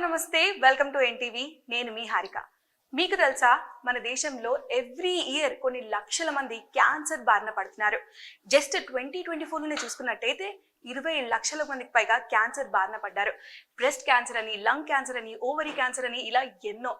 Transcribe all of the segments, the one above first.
నమస్తే, welcome to NTV. నేను మీ హారిక. మీకు తెలుసా, మన దేశంలో ఎవ్రీ ఇయర్ కొన్ని లక్షల మంది క్యాన్సర్ బారిన పడుతున్నారు. జస్ట్ 2024లోనే చూసుకున్నట్టయితే 20 లక్షల మందికి పైగా క్యాన్సర్ బారిన పడ్డారు. బ్రెస్ట్ క్యాన్సర్ అని, లంగ్ క్యాన్సర్ అని, ఓవరీ క్యాన్సర్ అని, ఇలా ఎన్నో.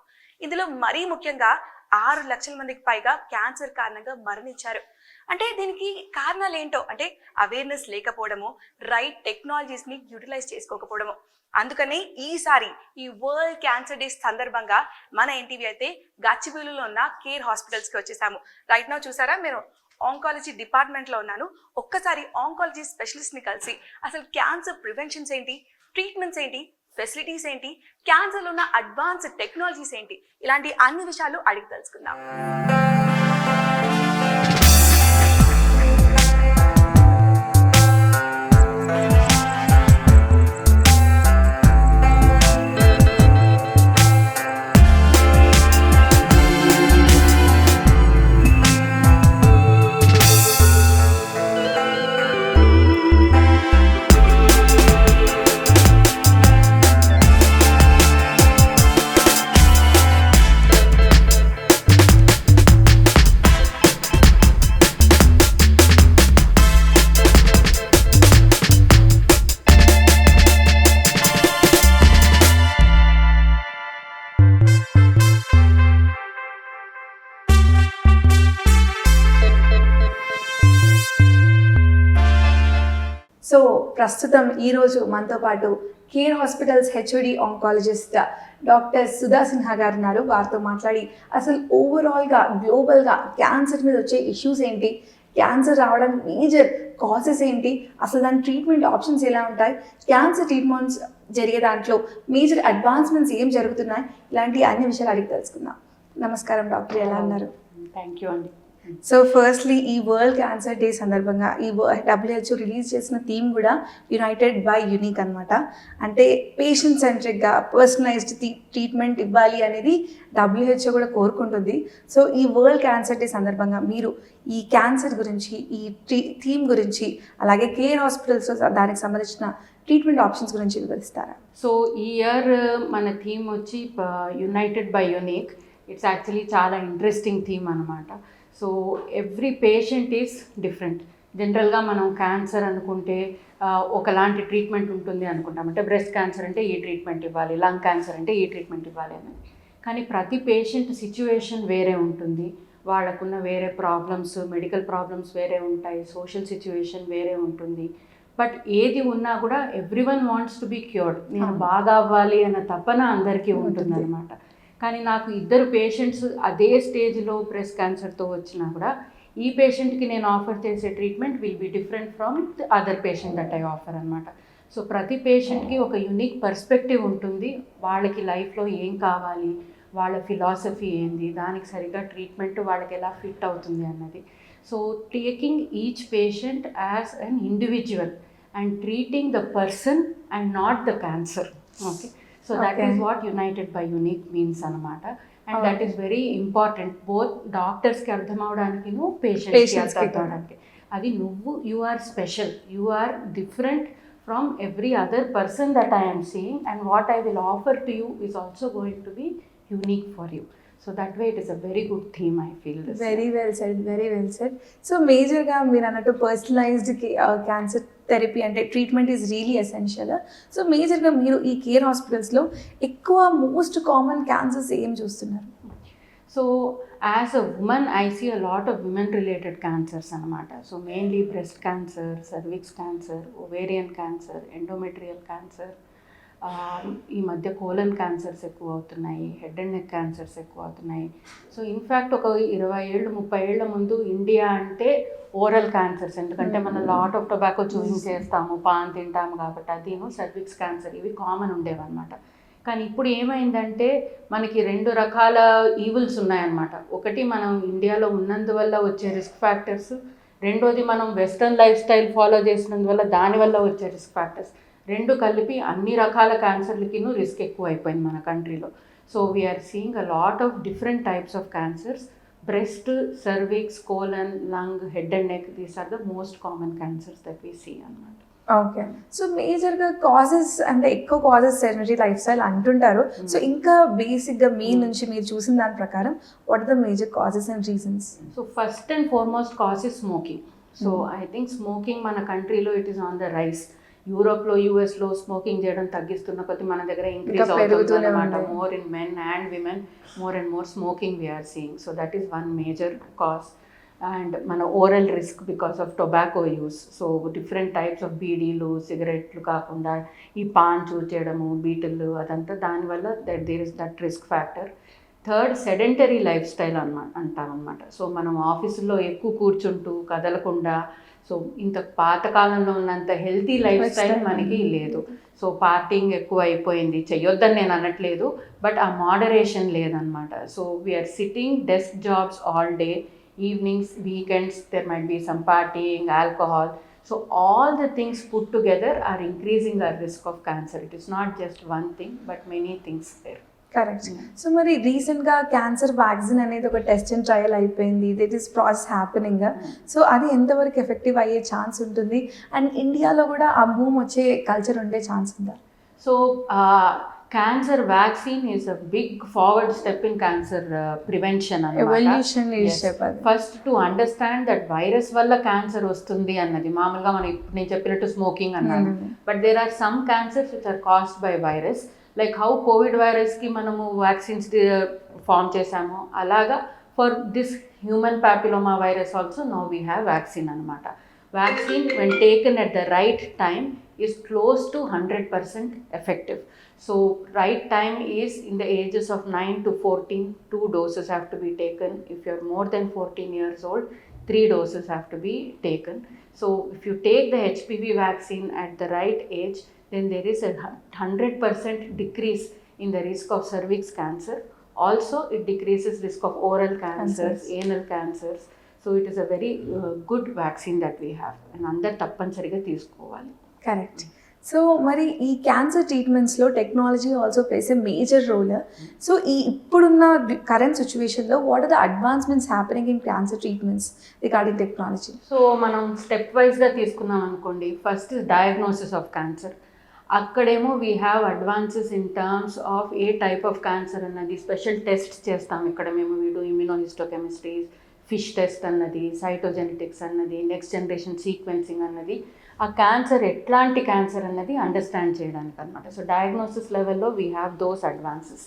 ఇందులో మరీ ముఖ్యంగా 6 లక్షల మందికి పైగా క్యాన్సర్ కారణంగా మరణించారు. అంటే దీనికి కారణాలు ఏంటో అంటే అవేర్నెస్ లేకపోవడము, రైట్ టెక్నాలజీస్ని యూటిలైజ్ చేసుకోకపోవడము. అందుకని ఈసారి ఈ వరల్డ్ క్యాన్సర్ డే సందర్భంగా మన ఎన్టీవీ అయితే గచ్చిబౌలిలో ఉన్న కేర్ హాస్పిటల్స్కి వచ్చేసాము. రైట్ నౌ చూసారా, మీరు ఆంకాలజీ డిపార్ట్మెంట్లో ఉన్నాను. ఒక్కసారి ఆంకాలజీ స్పెషలిస్ట్ని కలిసి అసలు క్యాన్సర్ ప్రివెన్షన్స్ ఏంటి, ట్రీట్మెంట్స్ ఏంటి, ఫెసిలిటీస్ ఏంటి, క్యాన్సర్లో ఉన్న అడ్వాన్స్డ్ టెక్నాలజీస్ ఏంటి, ఇలాంటి అన్ని విషయాలు అడిగి తెలుసుకుందాం. సో ప్రస్తుతం ఈరోజు మనతో పాటు care hospitals HOD oncologist doctor Sudha Sinha గారు ఉన్నారు. వారితో మాట్లాడి అసలు ఓవరాల్గా గ్లోబల్గా క్యాన్సర్ మీద వచ్చే ఇష్యూస్ ఏంటి, క్యాన్సర్ రావడం మేజర్ కాజెస్ ఏంటి, అసలు దాని ట్రీట్మెంట్ ఆప్షన్స్ ఎలా ఉంటాయి, క్యాన్సర్ ట్రీట్మెంట్స్ జరిగే దాంట్లో మేజర్ అడ్వాన్స్మెంట్స్ ఏం జరుగుతున్నాయి, ఇలాంటి అన్ని విషయాలు అడిగి తెలుసుకుందాం. నమస్కారం డాక్టర్, ఎలా ఉన్నారు? థ్యాంక్ యూ అండి. సో ఫస్ట్లీ ఈ వరల్డ్ క్యాన్సర్ డే సందర్భంగా ఈ WHO రిలీజ్ చేసిన థీమ్ కూడా యునైటెడ్ బై యూనిక్ అనమాట. అంటే పేషెంట్ సెంట్రిక్గా పర్సనలైజ్డ్ ట్రీట్మెంట్ ఇవ్వాలి అనేది WHO కూడా కోరుకుంటుంది. సో ఈ వరల్డ్ క్యాన్సర్ డే సందర్భంగా మీరు ఈ క్యాన్సర్ గురించి, ఈ థీమ్ గురించి, అలాగే కేర్ హాస్పిటల్స్ దానికి సంబంధించిన ట్రీట్మెంట్ ఆప్షన్స్ గురించి వివరిస్తారా? సో ఈ ఇయర్ మన థీమ్ వచ్చి United by unique. It's actually చాలా ఇంట్రెస్టింగ్ థీమ్ అనమాట. So every patient is different. జనరల్గా మనం క్యాన్సర్ అనుకుంటే ఒకలాంటి ట్రీట్మెంట్ ఉంటుంది అనుకుంటాం. అంటే బ్రెస్ట్ క్యాన్సర్ అంటే ఈ ట్రీట్మెంట్ ఇవ్వాలి, లంగ్ క్యాన్సర్ అంటే ఈ ట్రీట్మెంట్ ఇవ్వాలి అని. కానీ ప్రతి పేషెంట్ సిచ్యువేషన్ వేరే ఉంటుంది, వాళ్ళకున్న వేరే ప్రాబ్లమ్స్, మెడికల్ ప్రాబ్లమ్స్ వేరే ఉంటాయి, సోషల్ సిచ్యువేషన్ వేరే ఉంటుంది. బట్ ఏది ఉన్నా కూడా everyone wants to be cured. నేను బాగా అవ్వాలి అన్న తపన అందరికీ ఉంటుందన్నమాట. కానీ నాకు 2 పేషెంట్స్ అదే స్టేజ్లో బ్రెస్ట్ క్యాన్సర్తో వచ్చినా కూడా ఈ పేషెంట్కి నేను ఆఫర్ చేసే treatment will be different from the other patient that I offer అనమాట. సో ప్రతి పేషెంట్కి ఒక యూనిక్ పర్స్పెక్టివ్ ఉంటుంది. వాళ్ళకి లైఫ్లో ఏం కావాలి, వాళ్ళ ఫిలాసఫీ ఏంది, దానికి సరిగ్గా ట్రీట్మెంట్ వాళ్ళకి ఎలా ఫిట్ అవుతుంది అన్నది. So taking each patient as an individual and treating the person and not the cancer. Okay, so that is what United by Unique means అనమాట. And that is very important, both డాక్టర్స్కి అర్థం అవడానికి, పేషెంట్స్కి అర్థం అవడానికి. అది you are special, you are different from every other person that I am seeing, and what I will offer to you is also going to be unique for you. So that way it is a very good theme, I feel. Very well said, very well said. So majorగా మీరు అన్నట్టు personalised cancer therapy అంటే treatment is really essential. So మేజర్గా మీరు ఈ care హాస్పిటల్స్లో ఎక్కువ most common cancers ఏం చూస్తున్నారు? So as a woman I see a lot of women related cancers అనమాట. So mainly breast cancer, cervix cancer, ovarian cancer, endometrial cancer, ఈ మధ్య కోలన్ క్యాన్సర్స్ ఎక్కువ అవుతున్నాయి, హెడ్ అండ్ నెక్ క్యాన్సర్స్ ఎక్కువ అవుతున్నాయి. So in fact ఒక 20 ఏళ్ళు 30 ఏళ్ల ముందు ఇండియా అంటే ఓరల్ క్యాన్సర్స్, ఎందుకంటే మనం లాట్ ఆఫ్ టొబాకో చూయింగ్ చేస్తాము, పాన్ తింటాము కాబట్టి అదిను సర్విక్స్ క్యాన్సర్ ఇవి కామన్ ఉండేవన్నమాట. కానీ ఇప్పుడు ఏమైందంటే మనకి 2 రకాల ఈవిల్స్ ఉన్నాయన్నమాట. ఒకటి మనం ఇండియాలో ఉన్నందువల్ల వచ్చే రిస్క్ ఫ్యాక్టర్స్, రెండోది మనం వెస్ట్రన్ లైఫ్ స్టైల్ ఫాలో చేసినందువల్ల దానివల్ల వచ్చే రిస్క్ ఫ్యాక్టర్స్. 2 కలిపి అన్ని రకాల క్యాన్సర్లకిను రిస్క్ ఎక్కువ అయిపోయింది మన కంట్రీలో. So we're seeing a lot of different types of cancers. Breast, cervix, colon, lung, head and neck, these are the most common cancers that we see అన్నమాట. ఓకే. సో మేజర్గా causes అంటే ఎక్కువ కాజెస్ సెడెంటరీ లైఫ్ స్టైల్ అంటుంటారు. So ఇంకా బేసిక్గా మీ నుంచి మీరు చూసిన దాని ప్రకారం what are the major causes and reasons? So first and foremost cause is smoking. So I think smoking మన కంట్రీలో it is on the rice. యూరోప్లో యూఎస్లో స్మోకింగ్ చేయడం తగ్గిస్తున్న కొద్ది మన దగ్గర ఇంక్రీజ్ అవుతుంది అనమాట. More in men and women more and more smoking we're seeing. So that is one major cause. And మన oral risk because of tobacco use. So different types of బీడీలు సిగరెట్లు కాకుండా ఈ పాన్ చూస్ చేయడము బీటిల్ అదంతా దానివల్ల there is that risk factor. Third sedentary lifestyle అంటామన్నమాట. So మనం ఆఫీసులో ఎక్కువ కూర్చుంటూ కదలకుండా, సో ఇంత పాతకాలంలో ఉన్నంత హెల్తీ లైఫ్ స్టైల్ మనకి లేదు. సో పార్టీంగ్ ఎక్కువ అయిపోయింది, చెయ్యొద్దని నేను అనట్లేదు, బట్ ఆ మోడరేషన్ లేదనమాట. So we're sitting desk jobs all day, evenings weekends there might be some partying, alcohol. So all the things put together are increasing our risk of cancer. It is not just one thing but many things there. Correct. So మరి రీసెంట్గా cancer vaccine అనేది ఒక test and trial అయిపోయింది, that is process happening. So అది ఎంతవరకు effective అయ్యే chance ఉంటుంది and ఇండియాలో కూడా ఆ బూమ్ వచ్చే కల్చర్ ఉండే ఛాన్స్ ఉందా? So cancer vaccine is a big forward step in cancer prevention evolution. First to understand that virus వల్ల క్యాన్సర్ వస్తుంది అన్నది. మామూలుగా మనం ఇప్పుడు నేను చెప్పినట్టు స్మోకింగ్ అన్నాను, but there are some cancers which are caused by virus. Like how Covid వైరస్కి మనము వ్యాక్సిన్స్ ఫామ్ చేసామో అలాగా for this human papilloma virus also now we have vaccine అనమాట. Vaccine when taken at the right time is close to 100% effective. So right time is in the ages of 9 to 14, 2 doses have to be taken. If you're more than 14 years old, 3 doses have to be taken. So if you take the HPV vaccine at the right age, then there is a 100% decrease in the risk of cervix cancer. Also it decreases risk of oral cancers, anal cancers. So it is a very good vaccine that we have and అందరు తప్పనిసరిగా తీసుకోవాలి. Correct. So మరి ఈ cancer ట్రీట్మెంట్స్లో technology also plays a major role. So ఇప్పుడున్న current సిచ్యువేషన్లో what are the advancements happening in cancer treatments regarding technology? So మనం step వైజ్గా తీసుకున్నాం అనుకోండి. First is diagnosis of cancer. అక్కడేమో we have advances in terms of ఏ type of cancer అన్నది special test చేస్తాం. ఇక్కడ మేము వీడు ఇమ్యూనోహిస్టోకెమిస్ట్రీ, ఫిష్ టెస్ట్ అన్నది, సైటోజెనెటిక్స్ అన్నది, నెక్స్ట్ జనరేషన్ సీక్వెన్సింగ్ అన్నది, ఆ క్యాన్సర్ ఎట్లాంటి క్యాన్సర్ అన్నది అండర్స్టాండ్ చేయడానికి అనమాట. సో డయాగ్నోసిస్ లెవెల్లో we have those advances.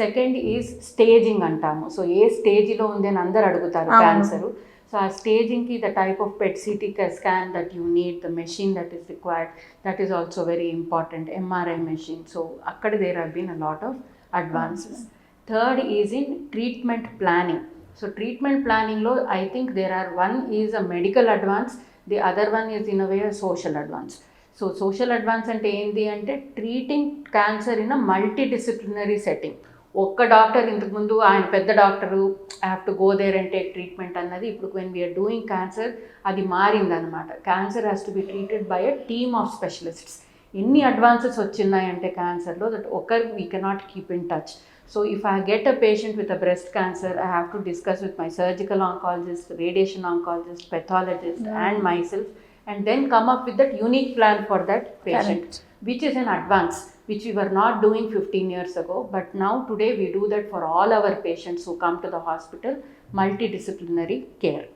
Second is staging అంటాము. సో ఏ స్టేజ్లో ఉంది అని అందరు అడుగుతారు క్యాన్సరు. సో ఆ స్టేజింగ్కి the type of PET CT scan that you need, the machine that is required, that is also very important. MRI machine. So అక్కడ there have been a lot of advances. Third is in treatment planning. So treatment ప్లానింగ్లో I think there are one is a medical advance, the other one is in a way social advance. So social advance అంటే ఏంటి అంటే treating cancer in a multidisciplinary setting. ఒక్క doctor ఇంతకుముందు ఆయన పెద్ద doctor I have to go there and take treatment అన్నది ఇప్పుడు when we're doing cancer అది మారిందనమాట. Cancer has to be treated by a team of specialists. ఎన్ని advances వచ్చినాయంటే క్యాన్సర్లో దట్ ఒకరు we cannot keep in touch. So if I get a patient with a breast cancer, I have to discuss with my surgical oncologist, radiation oncologist, pathologist and myself, and then come up with that unique plan for that patient. Correct. Which is an advance, which we were not doing 15 years ago, but now today we do that for all our patients who come to the hospital, multidisciplinary care.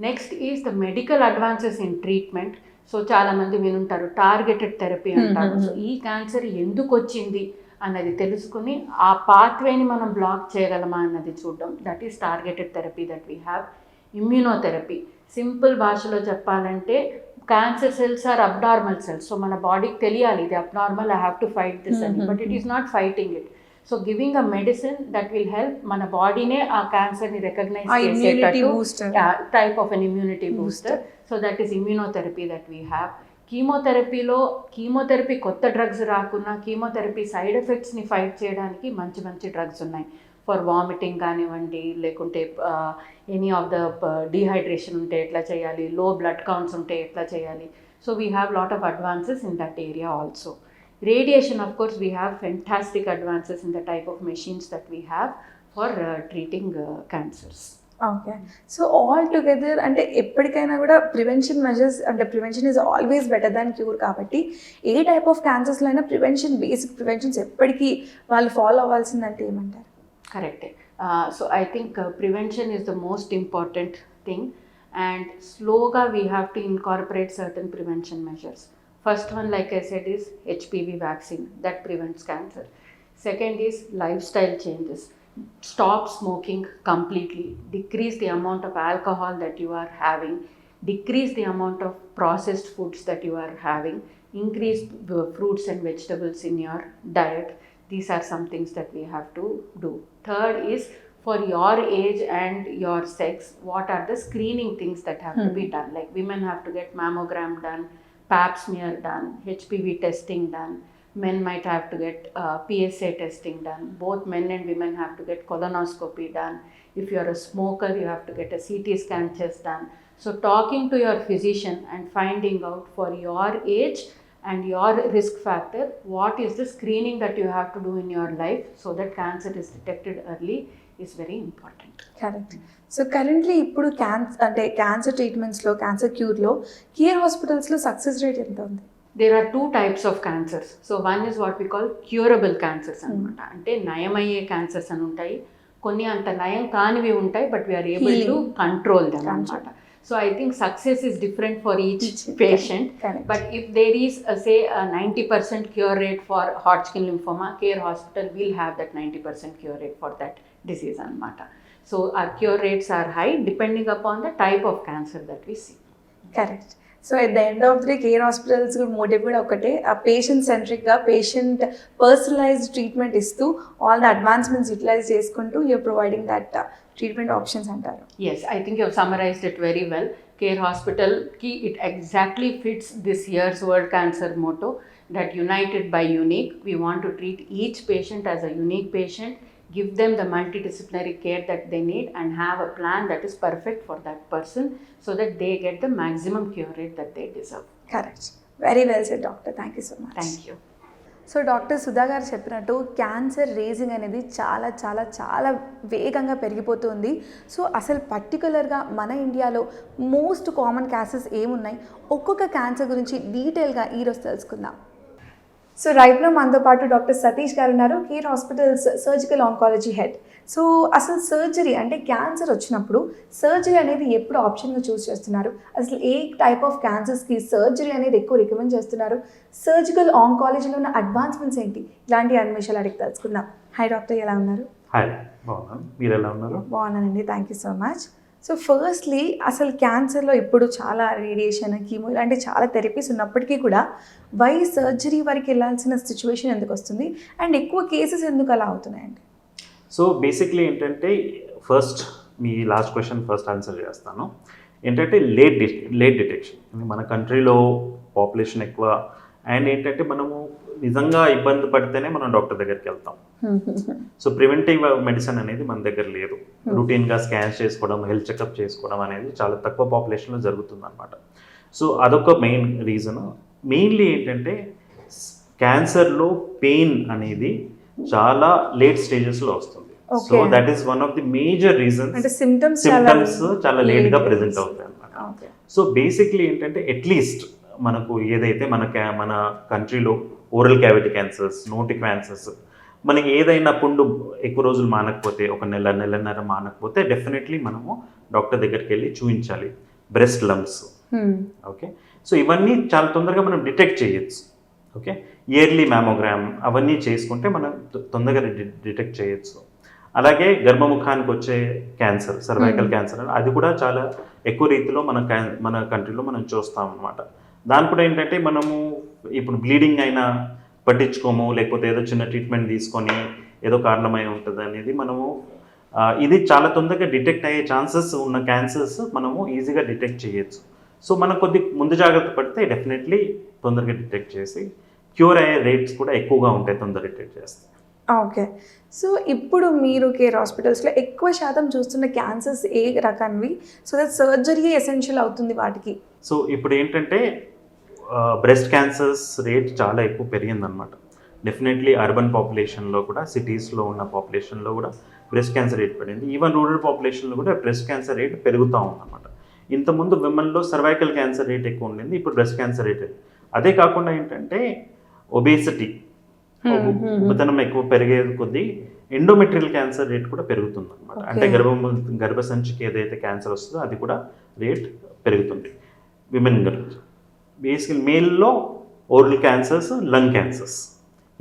Next is the medical advances in treatment. So చాలా మంది వినుంటారు targeted therapy అంటారు. So ఈ cancer ఎందుకు వచ్చింది అన్నది తెలుసుకుని ఆ పాత్వేని మనం బ్లాక్ చేయగలమా అన్నది చూడడం, that is targeted therapy that we have. Immunotherapy simple భాషలో చెప్పాలంటే cancer cells are abnormal cells. So మన బాడీకి తెలియాలి ఇది abnormal, I have to fight this అని, but it is not fighting it. So giving a medicine that will help మన బాడీనే ఆ క్యాన్సర్ని రికగ్నైజ్ చేసేటట్టు type of an immunity booster. So that is immunotherapy that we have. Chemotherapy కొత్త drugs రాకున్నా chemotherapy side ఎఫెక్ట్స్ని fight చేయడానికి మంచి మంచి డ్రగ్స్ ఉన్నాయి. ఫర్ వామిటింగ్ కానివ్వండి, లేకుంటే ఎనీ ఆఫ్ ద డీహైడ్రేషన్ ఉంటే ఎట్లా చేయాలి, లో బ్లడ్ కౌంట్స్ ఉంటే ఎట్లా చేయాలి. So we have lot of advances in that area also. Radiation, of course, we have fantastic advances in the type of machines that we have for treating cancers. Okay. So all together అంటే ఎప్పటికైనా కూడా prevention measures అంటే prevention is always better than cure కాబట్టి ఏ type of క్యాన్సర్స్లో అయినా prevention basic preventions ఎప్పటికీ వాళ్ళు follow అవ్వాల్సిందంటే ఏమంటారు? Correct. So I think prevention is the most important thing, and slowly we have to incorporate certain prevention measures. First one, like I said, is HPV vaccine that prevents cancer. Second is lifestyle changes. Stop smoking completely. Decrease the amount of alcohol that you are having. Decrease the amount of processed foods that you are having. Increase fruits and vegetables in your diet. These are some things that we have to do. Third is, for your age and your sex, what are the screening things that have to be done? Like women have to get mammogram done, pap smear done, HPV testing done. Men might have to get PSA testing done. Both men and women have to get colonoscopy done. If you are a smoker, you have to get a CT scan test done. So talking to your physician and finding out for your age and your risk factor, what is the screening that you have to do in your life so that cancer is detected early is very important. Correct. So currently ఇప్పుడు cancer ట్రీట్మెంట్స్లో cancer క్యూర్లో care హాస్పిటల్స్లో success rate ఎంత ఉంది? There are two types of cancers. So one is what we call curable cancers అనమాట. అంటే నయమయ్యే cancers అని ఉంటాయి, కొన్ని అంత నయం కానివి ఉంటాయి, but we're able to control them అనమాట. So I think success is different for each patient. Correct. But if there is say a 90% cure rate for Hodgkin lymphoma, Care Hospital will have that 90% cure rate for that disease anamata. So our cure rates are high depending upon the type of cancer that we see. Correct. So at the end of the day Care Hospitals motive కూడా ఒకటే, ఆ patient సెంట్రిక్గా patient personalized treatment ఇస్తూ all the advancements utilize చేసుకుంటూ you're providing that treatment options అంటారు. Yes, I think you have summarized it very well. Care Hospital ki it exactly fits this year's World Cancer motto that united by unique. We want to treat each patient as a unique patient, give them the multidisciplinary care that they need, and have a plan that is perfect for that person so that they get the maximum cure rate that they deserve. Correct. Very well said doctor. Thank you so much. Thank you. So doctor Sudha గారు చెప్పినట్టు cancer raising అనేది చాలా చాలా చాలా వేగంగా పెరిగిపోతుంది. So అసలు పర్టికులర్గా మన ఇండియాలో మోస్ట్ కామన్ క్యాన్సర్స్ ఏమున్నాయి, ఒక్కొక్క క్యాన్సర్ గురించి డీటెయిల్గా ఈరోజు తెలుసుకుందాం. సో రైట్ నో మనతో పాటు డాక్టర్ సతీష్ గారు ఉన్నారు, care hospitals surgical oncology head. So అసలు సర్జరీ అంటే క్యాన్సర్ వచ్చినప్పుడు సర్జరీ అనేది ఎప్పుడు ఆప్షన్గా చూస్ చేస్తున్నారు? అసలు ఏ టైప్ ఆఫ్ క్యాన్సర్స్కి సర్జరీ అనేది ఎక్కువ రికమెండ్ చేస్తున్నారు? సర్జికల్ ఆంకాలజీలో ఉన్న అడ్వాన్స్మెంట్స్ ఏంటి? ఇలాంటి అన్ని విషయాలు అడిగి తెలుసుకుందాం. హాయ్ డాక్టర్, ఎలా ఉన్నారు? హాయ్, బాగున్నాను. మీరు ఎలా ఉన్నారు? బాగున్నానండి, thank you so much. So firstly అసలు క్యాన్సర్లో ఇప్పుడు చాలా రేడియేషన్, కీమో ఇలాంటి చాలా థెరపీస్ ఉన్నప్పటికీ కూడా వై సర్జరీ వరకు వెళ్ళాల్సిన సిచ్యువేషన్ ఎందుకు వస్తుంది అండ్ ఎక్కువ కేసెస్ ఎందుకు అలా అవుతున్నాయండి? సో బేసిక్లీ ఏంటంటే, ఫస్ట్ మీ లాస్ట్ క్వశ్చన్ ఫస్ట్ ఆన్సర్ చేస్తాను. ఏంటంటే లేట్ డిటెక్షన్. మన కంట్రీలో పాపులేషన్ ఎక్కువ, అండ్ ఏంటంటే మనము నిజంగా ఇబ్బంది పడితేనే మనం డాక్టర్ దగ్గరికి వెళ్తాం. సో ప్రివెంటివ్ మెడిసిన్ అనేది మన దగ్గర లేదు. రొటీన్గా స్కాన్స్ చేసుకోవడం, హెల్త్ చెకప్ చేసుకోవడం అనేది చాలా తక్కువ పాపులేషన్లో జరుగుతుంది అనమాట. సో అదొక మెయిన్ రీజన్. మెయిన్లీ ఏంటంటే క్యాన్సర్లో పెయిన్ అనేది చాలా లేట్ స్టేజెస్లో వస్తుంది. So that is one of the major reasons. Symptoms చాలా లేట్గా ప్రెజెంట్ అవుతాయి అన్నమాట. సో బేసిక్లీ ఏంటంటే అట్లీస్ట్ మనకు ఏదైతే మన కంట్రీలో ఓరల్ క్యావిటీ క్యాన్సర్స్, నోటి క్యాన్సర్స్, మనకి ఏదైనా పుండు ఎక్కువ రోజులు మానకపోతే, ఒక నెలన్నర మానకపోతే డెఫినెట్లీ మనము డాక్టర్ దగ్గరికి వెళ్ళి చూపించాలి. Breast lumps, okay. సో ఇవన్నీ చాలా తొందరగా మనం డిటెక్ట్ చేయొచ్చు. ఓకే, ఇయర్లీ మ్యామోగ్రామ్ అవన్నీ చేసుకుంటే మనం తొందరగా డిటెక్ట్ చేయొచ్చు. అలాగే గర్భముఖానికి వచ్చే క్యాన్సర్, సర్వైకల్ క్యాన్సర్, అది కూడా చాలా ఎక్కువ రీతిలో మన కంట్రీలో మనం చూస్తాం అన్నమాట. దాని కూడా ఏంటంటే మనము ఇప్పుడు బ్లీడింగ్ అయినా పట్టించుకోము, లేకపోతే ఏదో చిన్న ట్రీట్మెంట్ తీసుకొని ఏదో కారణమై ఉంటుంది అనేది మనము ఇది చాలా తొందరగా డిటెక్ట్ అయ్యే ఛాన్సెస్ ఉన్న క్యాన్సర్స్ మనము ఈజీగా డిటెక్ట్ చేయొచ్చు. సో మనం కొద్ది ముందు జాగ్రత్త పడితే డెఫినెట్లీ తొందరగా డిటెక్ట్ చేసి క్యూర్ అయ్యే రేట్స్ కూడా ఎక్కువగా ఉంటాయి తొందరగా డిటెక్ట్ చేస్తే. ఓకే. సో ఇప్పుడు మీరు కేర్ హాస్పిటల్స్లో ఎక్కువ శాతం చూస్తున్న క్యాన్సర్స్ ఏ రకానివి? సో దట్ సర్జరీ ఎసెన్షియల్ అవుతుంది వాటికి. సో ఇప్పుడు ఏంటంటే బ్రెస్ట్ క్యాన్సర్స్ రేట్ చాలా ఎక్కువ పెరిగిందనమాట. డెఫినెట్లీ అర్బన్ పాపులేషన్లో కూడా, సిటీస్లో ఉన్న పాపులేషన్లో కూడా బ్రెస్ట్ క్యాన్సర్ రేట్ పడింది. ఈవెన్ రూరల్ పాపులేషన్లో కూడా బ్రెస్ట్ క్యాన్సర్ రేట్ పెరుగుతూ ఉందన్నమాట. ఇంతకుముందు విమెన్లో సర్వైకల్ క్యాన్సర్ రేట్ ఎక్కువ ఉండింది, ఇప్పుడు బ్రెస్ట్ క్యాన్సర్ రేట్. అదే కాకుండా ఏంటంటే ఒబేసిటీ, ఉపతనం ఎక్కువ పెరిగే కొద్దీ ఎండోమెట్రియల్ క్యాన్సర్ రేట్ కూడా పెరుగుతుంది అనమాట. అంటే గర్భసంచికి ఏదైతే క్యాన్సర్ వస్తుందో అది కూడా రేట్ పెరుగుతుంది విమెన్ గురించి. బేసికల్ మేల్లో ఓరల్ క్యాన్సర్స్, లంగ్ క్యాన్సర్స్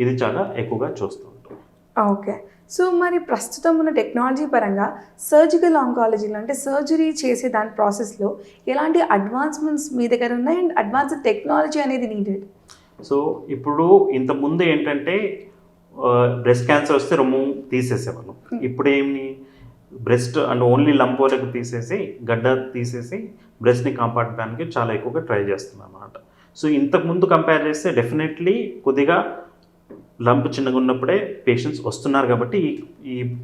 ఇది చాలా ఎక్కువగా చూస్తూ ఉంటాం. ఓకే. సో మరి ప్రస్తుతం ఉన్న టెక్నాలజీ పరంగా సర్జికల్ ఆంకాలజీలో అంటే సర్జరీ చేసే దాని ప్రాసెస్లో ఎలాంటి అడ్వాన్స్మెంట్స్ మీ దగ్గర ఉన్నాయి అండ్ అడ్వాన్స్డ్ టెక్నాలజీ అనేది నీడెడ్? సో ఇప్పుడు ఇంతకుముందు ఏంటంటే బ్రెస్ట్ క్యాన్సర్ వస్తే రొమ్ము తీసేసేవాళ్ళం. ఇప్పుడు ఏమి బ్రెస్ట్ అండ్ ఓన్లీ లంప్ వరకు తీసేసి గడ్డ తీసేసి బ్రెస్ట్ని కాపాడడానికి చాలా ఎక్కువగా ట్రై చేస్తున్నాం అన్నమాట. సో ఇంతకుముందు కంపేర్ చేస్తే డెఫినెట్లీ కొద్దిగా లంప్ చిన్నగా ఉన్నప్పుడే పేషెంట్స్ వస్తున్నారు కాబట్టి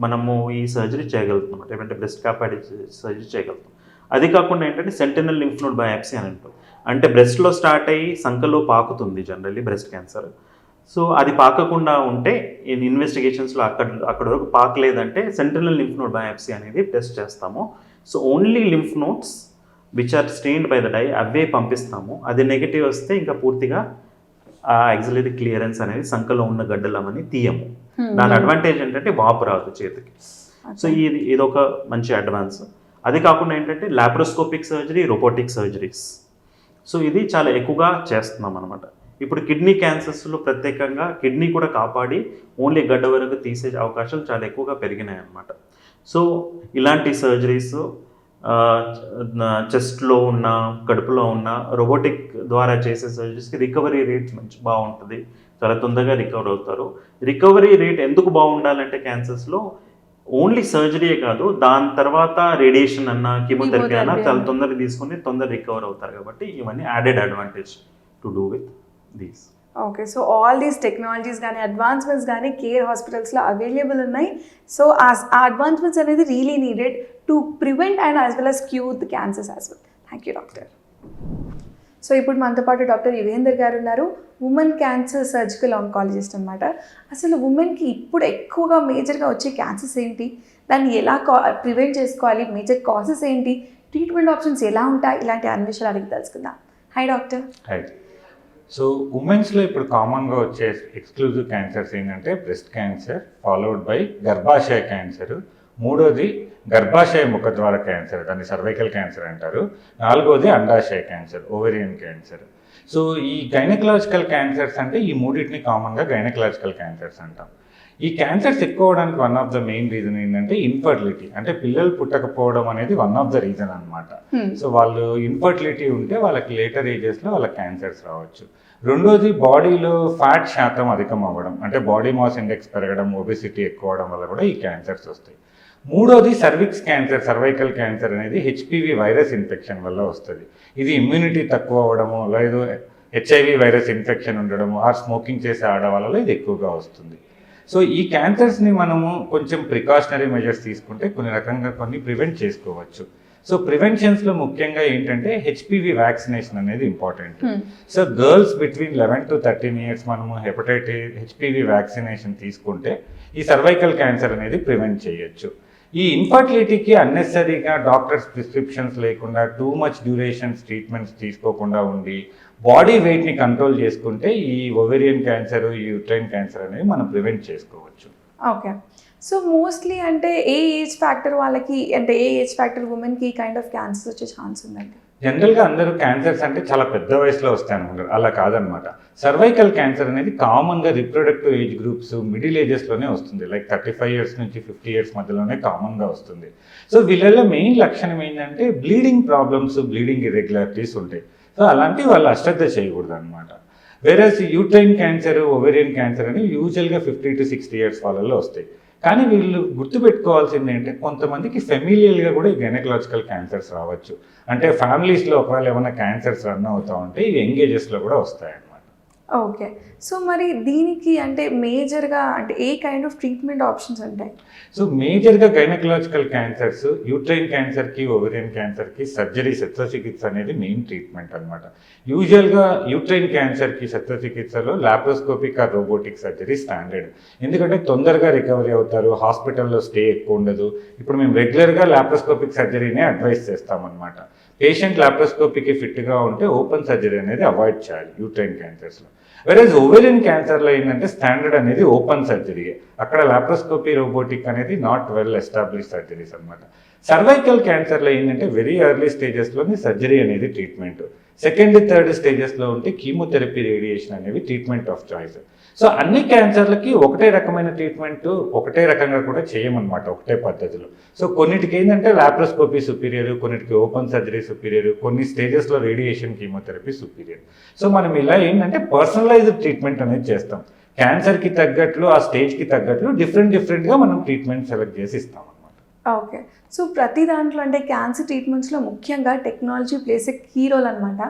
మనము ఈ సర్జరీ చేయగలుగుతాం అన్నమాట. ఏమంటే బ్రెస్ట్ కాపాడే సర్జరీ చేయగలుగుతాం. అది కాకుండా ఏంటంటే సెంటినల్ లింఫ్ నోడ్ బయాప్సీ అని అంటాం. అంటే బ్రెస్ట్లో స్టార్ట్ అయ్యి సంకలో పాకుతుంది జనరల్లీ బ్రెస్ట్ క్యాన్సర్. సో అది పాకకుండా ఉంటే ఇన్వెస్టిగేషన్స్లో అక్కడ వరకు పాకలేదంటే సెంటినల్ లింఫ్ నోడ్ బయాప్సీ అనేది టెస్ట్ చేస్తాము. So only lymph nodes which are stained by the dye అవే పంపిస్తాము. అది నెగిటివ్ వస్తే ఇంకా పూర్తిగా ఆ ఎగ్జిలరీ క్లియరెన్స్ అనేది సంకలో ఉన్న గడ్డలమని తీయము. దాని అడ్వాంటేజ్ ఏంటంటే వాపు రాదు చేతికి. సో ఇది ఒక మంచి అడ్వాన్స్. అది కాకుండా ఏంటంటే laparoscopic surgery, robotic surgeries, so ఇది చాలా ఎక్కువగా చేస్తున్నాం అనమాట. ఇప్పుడు కిడ్నీ క్యాన్సర్స్లో ప్రత్యేకంగా కిడ్నీ కూడా కాపాడి ఓన్లీ గడ్డ వరకు తీసే అవకాశాలు చాలా ఎక్కువగా పెరిగినాయి అన్నమాట. సో ఇలాంటి సర్జరీస్ చెస్ట్లో ఉన్న, కడుపులో ఉన్న రోబోటిక్ ద్వారా చేసే సర్జరీస్కి రికవరీ రేట్ బాగుంటుంది, చాలా తొందరగా రికవర్ అవుతారు. రికవరీ రేట్ ఎందుకు బాగుండాలంటే క్యాన్సర్స్లో ఓన్లీ సర్జరీయే కాదు, దాని తర్వాత రేడియేషన్ అన్నా కీమోథెరపీ అన్నా చాలా తొందరగా తీసుకుని తొందరగా రికవర్ అవుతారు. కాబట్టి ఇవన్నీ added advantage to do with these. Okay. So all these technologies కానీ అడ్వాన్స్మెంట్స్ కానీ కేర్ హాస్పిటల్స్లో అవైలబుల్ ఉన్నాయి. సో ఆ అడ్వాన్స్మెంట్స్ అనేది really needed to prevent and as well as cure the cancers as well. Thank you doctor. So ఇప్పుడు మనతో పాటు doctor Yugender గారు ఉన్నారు, ఉమెన్ క్యాన్సర్ సర్జికల్ ఆంకాలజిస్ట్ అనమాట. అసలు ఉమెన్కి ఇప్పుడు ఎక్కువగా మేజర్గా వచ్చే క్యాన్సర్స్ ఏంటి, దాన్ని ఎలా ప్రివెంట్ చేసుకోవాలి, మేజర్ కాజెస్ ఏంటి, ట్రీట్మెంట్ ఆప్షన్స్ ఎలా ఉంటాయి, ఇలాంటి అన్ని విషయాలు అడిగి తెలుసుకుందాం. Hi doctor. హాయ్. సో ఉమెన్స్లో ఇప్పుడు కామన్గా వచ్చే ఎక్స్క్లూజివ్ క్యాన్సర్స్ ఏంటంటే బ్రెస్ట్ క్యాన్సర్, ఫాలోడ్ బై గర్భాశయ క్యాన్సర్, మూడోది గర్భాశయ ముఖద్వార క్యాన్సర్, దాన్ని సర్వైకల్ క్యాన్సర్ అంటారు, నాలుగోది అండాశయ క్యాన్సర్, ఓవేరియన్ క్యాన్సర్. సో ఈ గైనకలాజికల్ క్యాన్సర్స్ అంటే ఈ మూడింటిని కామన్గా గైనకలాజికల్ క్యాన్సర్స్ అంటాం. ఈ క్యాన్సర్స్ ఎక్కువ అవడానికి one of the main reason ఏంటంటే ఇన్ఫర్టిలిటీ, అంటే పిల్లలు పుట్టకపోవడం అనేది వన్ ఆఫ్ ద రీజన్ అనమాట. సో వాళ్ళు ఇన్ఫర్టిలిటీ ఉంటే వాళ్ళకి లేటర్ ఏజెస్లో వాళ్ళకి క్యాన్సర్స్ రావచ్చు. రెండోది బాడీలో ఫ్యాట్ శాతం అధికం అవ్వడం, అంటే బాడీ మాస్ ఇండెక్స్ పెరగడం, ఒబెసిటీ ఎక్కువ అవడం వల్ల కూడా ఈ క్యాన్సర్స్ వస్తాయి. మూడోది సర్విక్స్ క్యాన్సర్, సర్వైకల్ క్యాన్సర్ అనేది హెచ్పివి వైరస్ ఇన్ఫెక్షన్ వల్ల వస్తుంది. ఇది ఇమ్యూనిటీ తక్కువ అవ్వడము, లేదు హెచ్ఐవి వైరస్ ఇన్ఫెక్షన్ ఉండడము, ఆర్ స్మోకింగ్ చేసే ఆడవాళ్ళలో ఇది ఎక్కువగా వస్తుంది. సో ఈ క్యాన్సర్స్ని మనము కొంచెం ప్రికాషనరీ మెజర్స్ తీసుకుంటే కొన్ని ప్రివెంట్ చేసుకోవచ్చు. సో ప్రివెన్షన్స్లో ముఖ్యంగా ఏంటంటే హెచ్పివి వ్యాక్సినేషన్ అనేది important. So girls between 11 to 13 years మనము హెచ్పివి వ్యాక్సినేషన్ తీసుకుంటే ఈ సర్వైకల్ క్యాన్సర్ అనేది ప్రివెంట్ చేయొచ్చు. ఈ ఇన్ఫర్టిలిటీకి అన్నెసరీగా డాక్టర్స్ ప్రిస్క్రిప్షన్స్ లేకుండా టూ మచ్ డ్యూరేషన్స్ ట్రీట్మెంట్స్ తీసుకోకుండా ఉండి బాడీ వెయిట్ని కంట్రోల్ చేసుకుంటే ఈ ఓవేరియన్ క్యాన్సర్, ఈ యూట్రైన్ క్యాన్సర్ అనేవి మనం ప్రివెంట్ చేసుకోవచ్చు. ఓకే. సో మోస్ట్లీ అంటే ఏ ఏజ్ ఫ్యాక్టర్ వాళ్ళకి, అంటే ఏ ఏజ్ ఫ్యాక్టర్ ఉమెన్కి ఈ కైండ్ ఆఫ్ క్యాన్సర్స్ వచ్చే ఛాన్స్ ఉందండి? జనరల్గా అందరూ క్యాన్సర్స్ అంటే చాలా పెద్ద వయసులో వస్తాయనుకుంటారు, అలా కాదనమాట. సర్వైకల్ క్యాన్సర్ అనేది కామన్గా రిప్రొడక్టివ్ ఏజ్ గ్రూప్స్, మిడిల్ ఏజెస్లోనే వస్తుంది. లైక్ 35 years నుంచి 50 years మధ్యలోనే కామన్గా వస్తుంది. సో వీళ్ళలో మెయిన్ లక్షణం ఏంటంటే బ్లీడింగ్ ప్రాబ్లమ్స్, బ్లీడింగ్ ఇర్రెగ్యులారిటీస్ ఉంటాయి. సో అలాంటివి వాళ్ళు అశ్రద్ధ చేయకూడదు అనమాట. Whereas uterine cancer, ovarian cancer అనేవి యూజువల్గా 50 to 60 years వాళ్ళలో వస్తాయి. కానీ వీళ్ళు గుర్తుపెట్టుకోవాల్సింది ఏంటంటే కొంతమందికి ఫెమిలియల్గా కూడా ఈ గైనకలాజికల్ క్యాన్సర్స్ రావచ్చు. అంటే ఫ్యామిలీస్లో ఒకవేళ ఏమైనా క్యాన్సర్స్ రన్ అవుతా ఉంటే ఇవి యంగ్ ఏజెస్లో కూడా వస్తాయన్నమాట. ఓకే. సో మరి దీనికి అంటే మేజర్గా అంటే ఏ కైండ్ ఆఫ్ ట్రీట్మెంట్ ఆప్షన్స్ ఉంటాయి? సో మేజర్గా గైనకలాజికల్ క్యాన్సర్స్, యూట్రైన్ క్యాన్సర్కి, ఓవేరియన్ క్యాన్సర్కి సర్జరీ, శస్త్రచికిత్స అనేది మెయిన్ ట్రీట్మెంట్ అనమాట. యూజువల్గా యూట్రైన్ క్యాన్సర్కి శస్త్రచికిత్సలో laparoscopic or robotic surgery standard. ఎందుకంటే తొందరగా రికవరీ అవుతారు, హాస్పిటల్లో స్టే ఎక్కువ ఉండదు. ఇప్పుడు మేము రెగ్యులర్గా లాప్రోస్కోపిక్ సర్జరీనే అడ్వైస్ చేస్తామన్నమాట. పేషెంట్ లాప్రోస్కోపీకి ఫిట్గా ఉంటే ఓపెన్ సర్జరీ అనేది అవాయిడ్ చేయాలి యూట్రైన్ క్యాన్సర్స్లో. వెరస్ ఓవేరియన్ క్యాన్సర్లో ఏంటంటే స్టాండర్డ్ అనేది ఓపెన్ సర్జరీ. అక్కడ లాప్రోస్కోపీ, రోబోటిక్ అనేది నాట్ వెల్ ఎస్టాబ్లిష్ సర్జరీస్ అనమాట. సర్వైకల్ క్యాన్సర్లో ఏంటంటే వెరీ ఎర్లీ స్టేజెస్లోని సర్జరీ అనేది ట్రీట్మెంట్. సెకండ్, థర్డ్ స్టేజెస్లో ఉంటే కీమోథెరపీ, రేడియేషన్ అనేవి ట్రీట్మెంట్ ఆఫ్ చాయిస్. సో అన్ని క్యాన్సర్లకి ఒకటే రకమైన ట్రీట్మెంట్ ఒకటే రకంగా కూడా చేయమన్నమాట, ఒకటే పద్ధతిలో. సో కొన్నిటికి ఏంటంటే లాప్రోస్కోపీ సుపీరియర్, కొన్నిటికి ఓపెన్ సర్జరీ సుపీరియర్, కొన్ని స్టేజెస్లో రేడియేషన్, కీమోథెరపీ సుపీరియర్. సో మనం ఇలా ఏంటంటే పర్సనలైజ్డ్ ట్రీట్మెంట్ అనేది చేస్తాం. క్యాన్సర్కి తగ్గట్లు, ఆ స్టేజ్కి తగ్గట్లు డిఫరెంట్గా మనం ట్రీట్మెంట్ సెలెక్ట్ చేసి ఇస్తాం అనమాట. ఓకే. సో ప్రతి దాంట్లో అంటే క్యాన్సర్ ట్రీట్మెంట్స్లో ముఖ్యంగా టెక్నాలజీ ప్లేస్ ఏ కీ రోల్ అనమాట.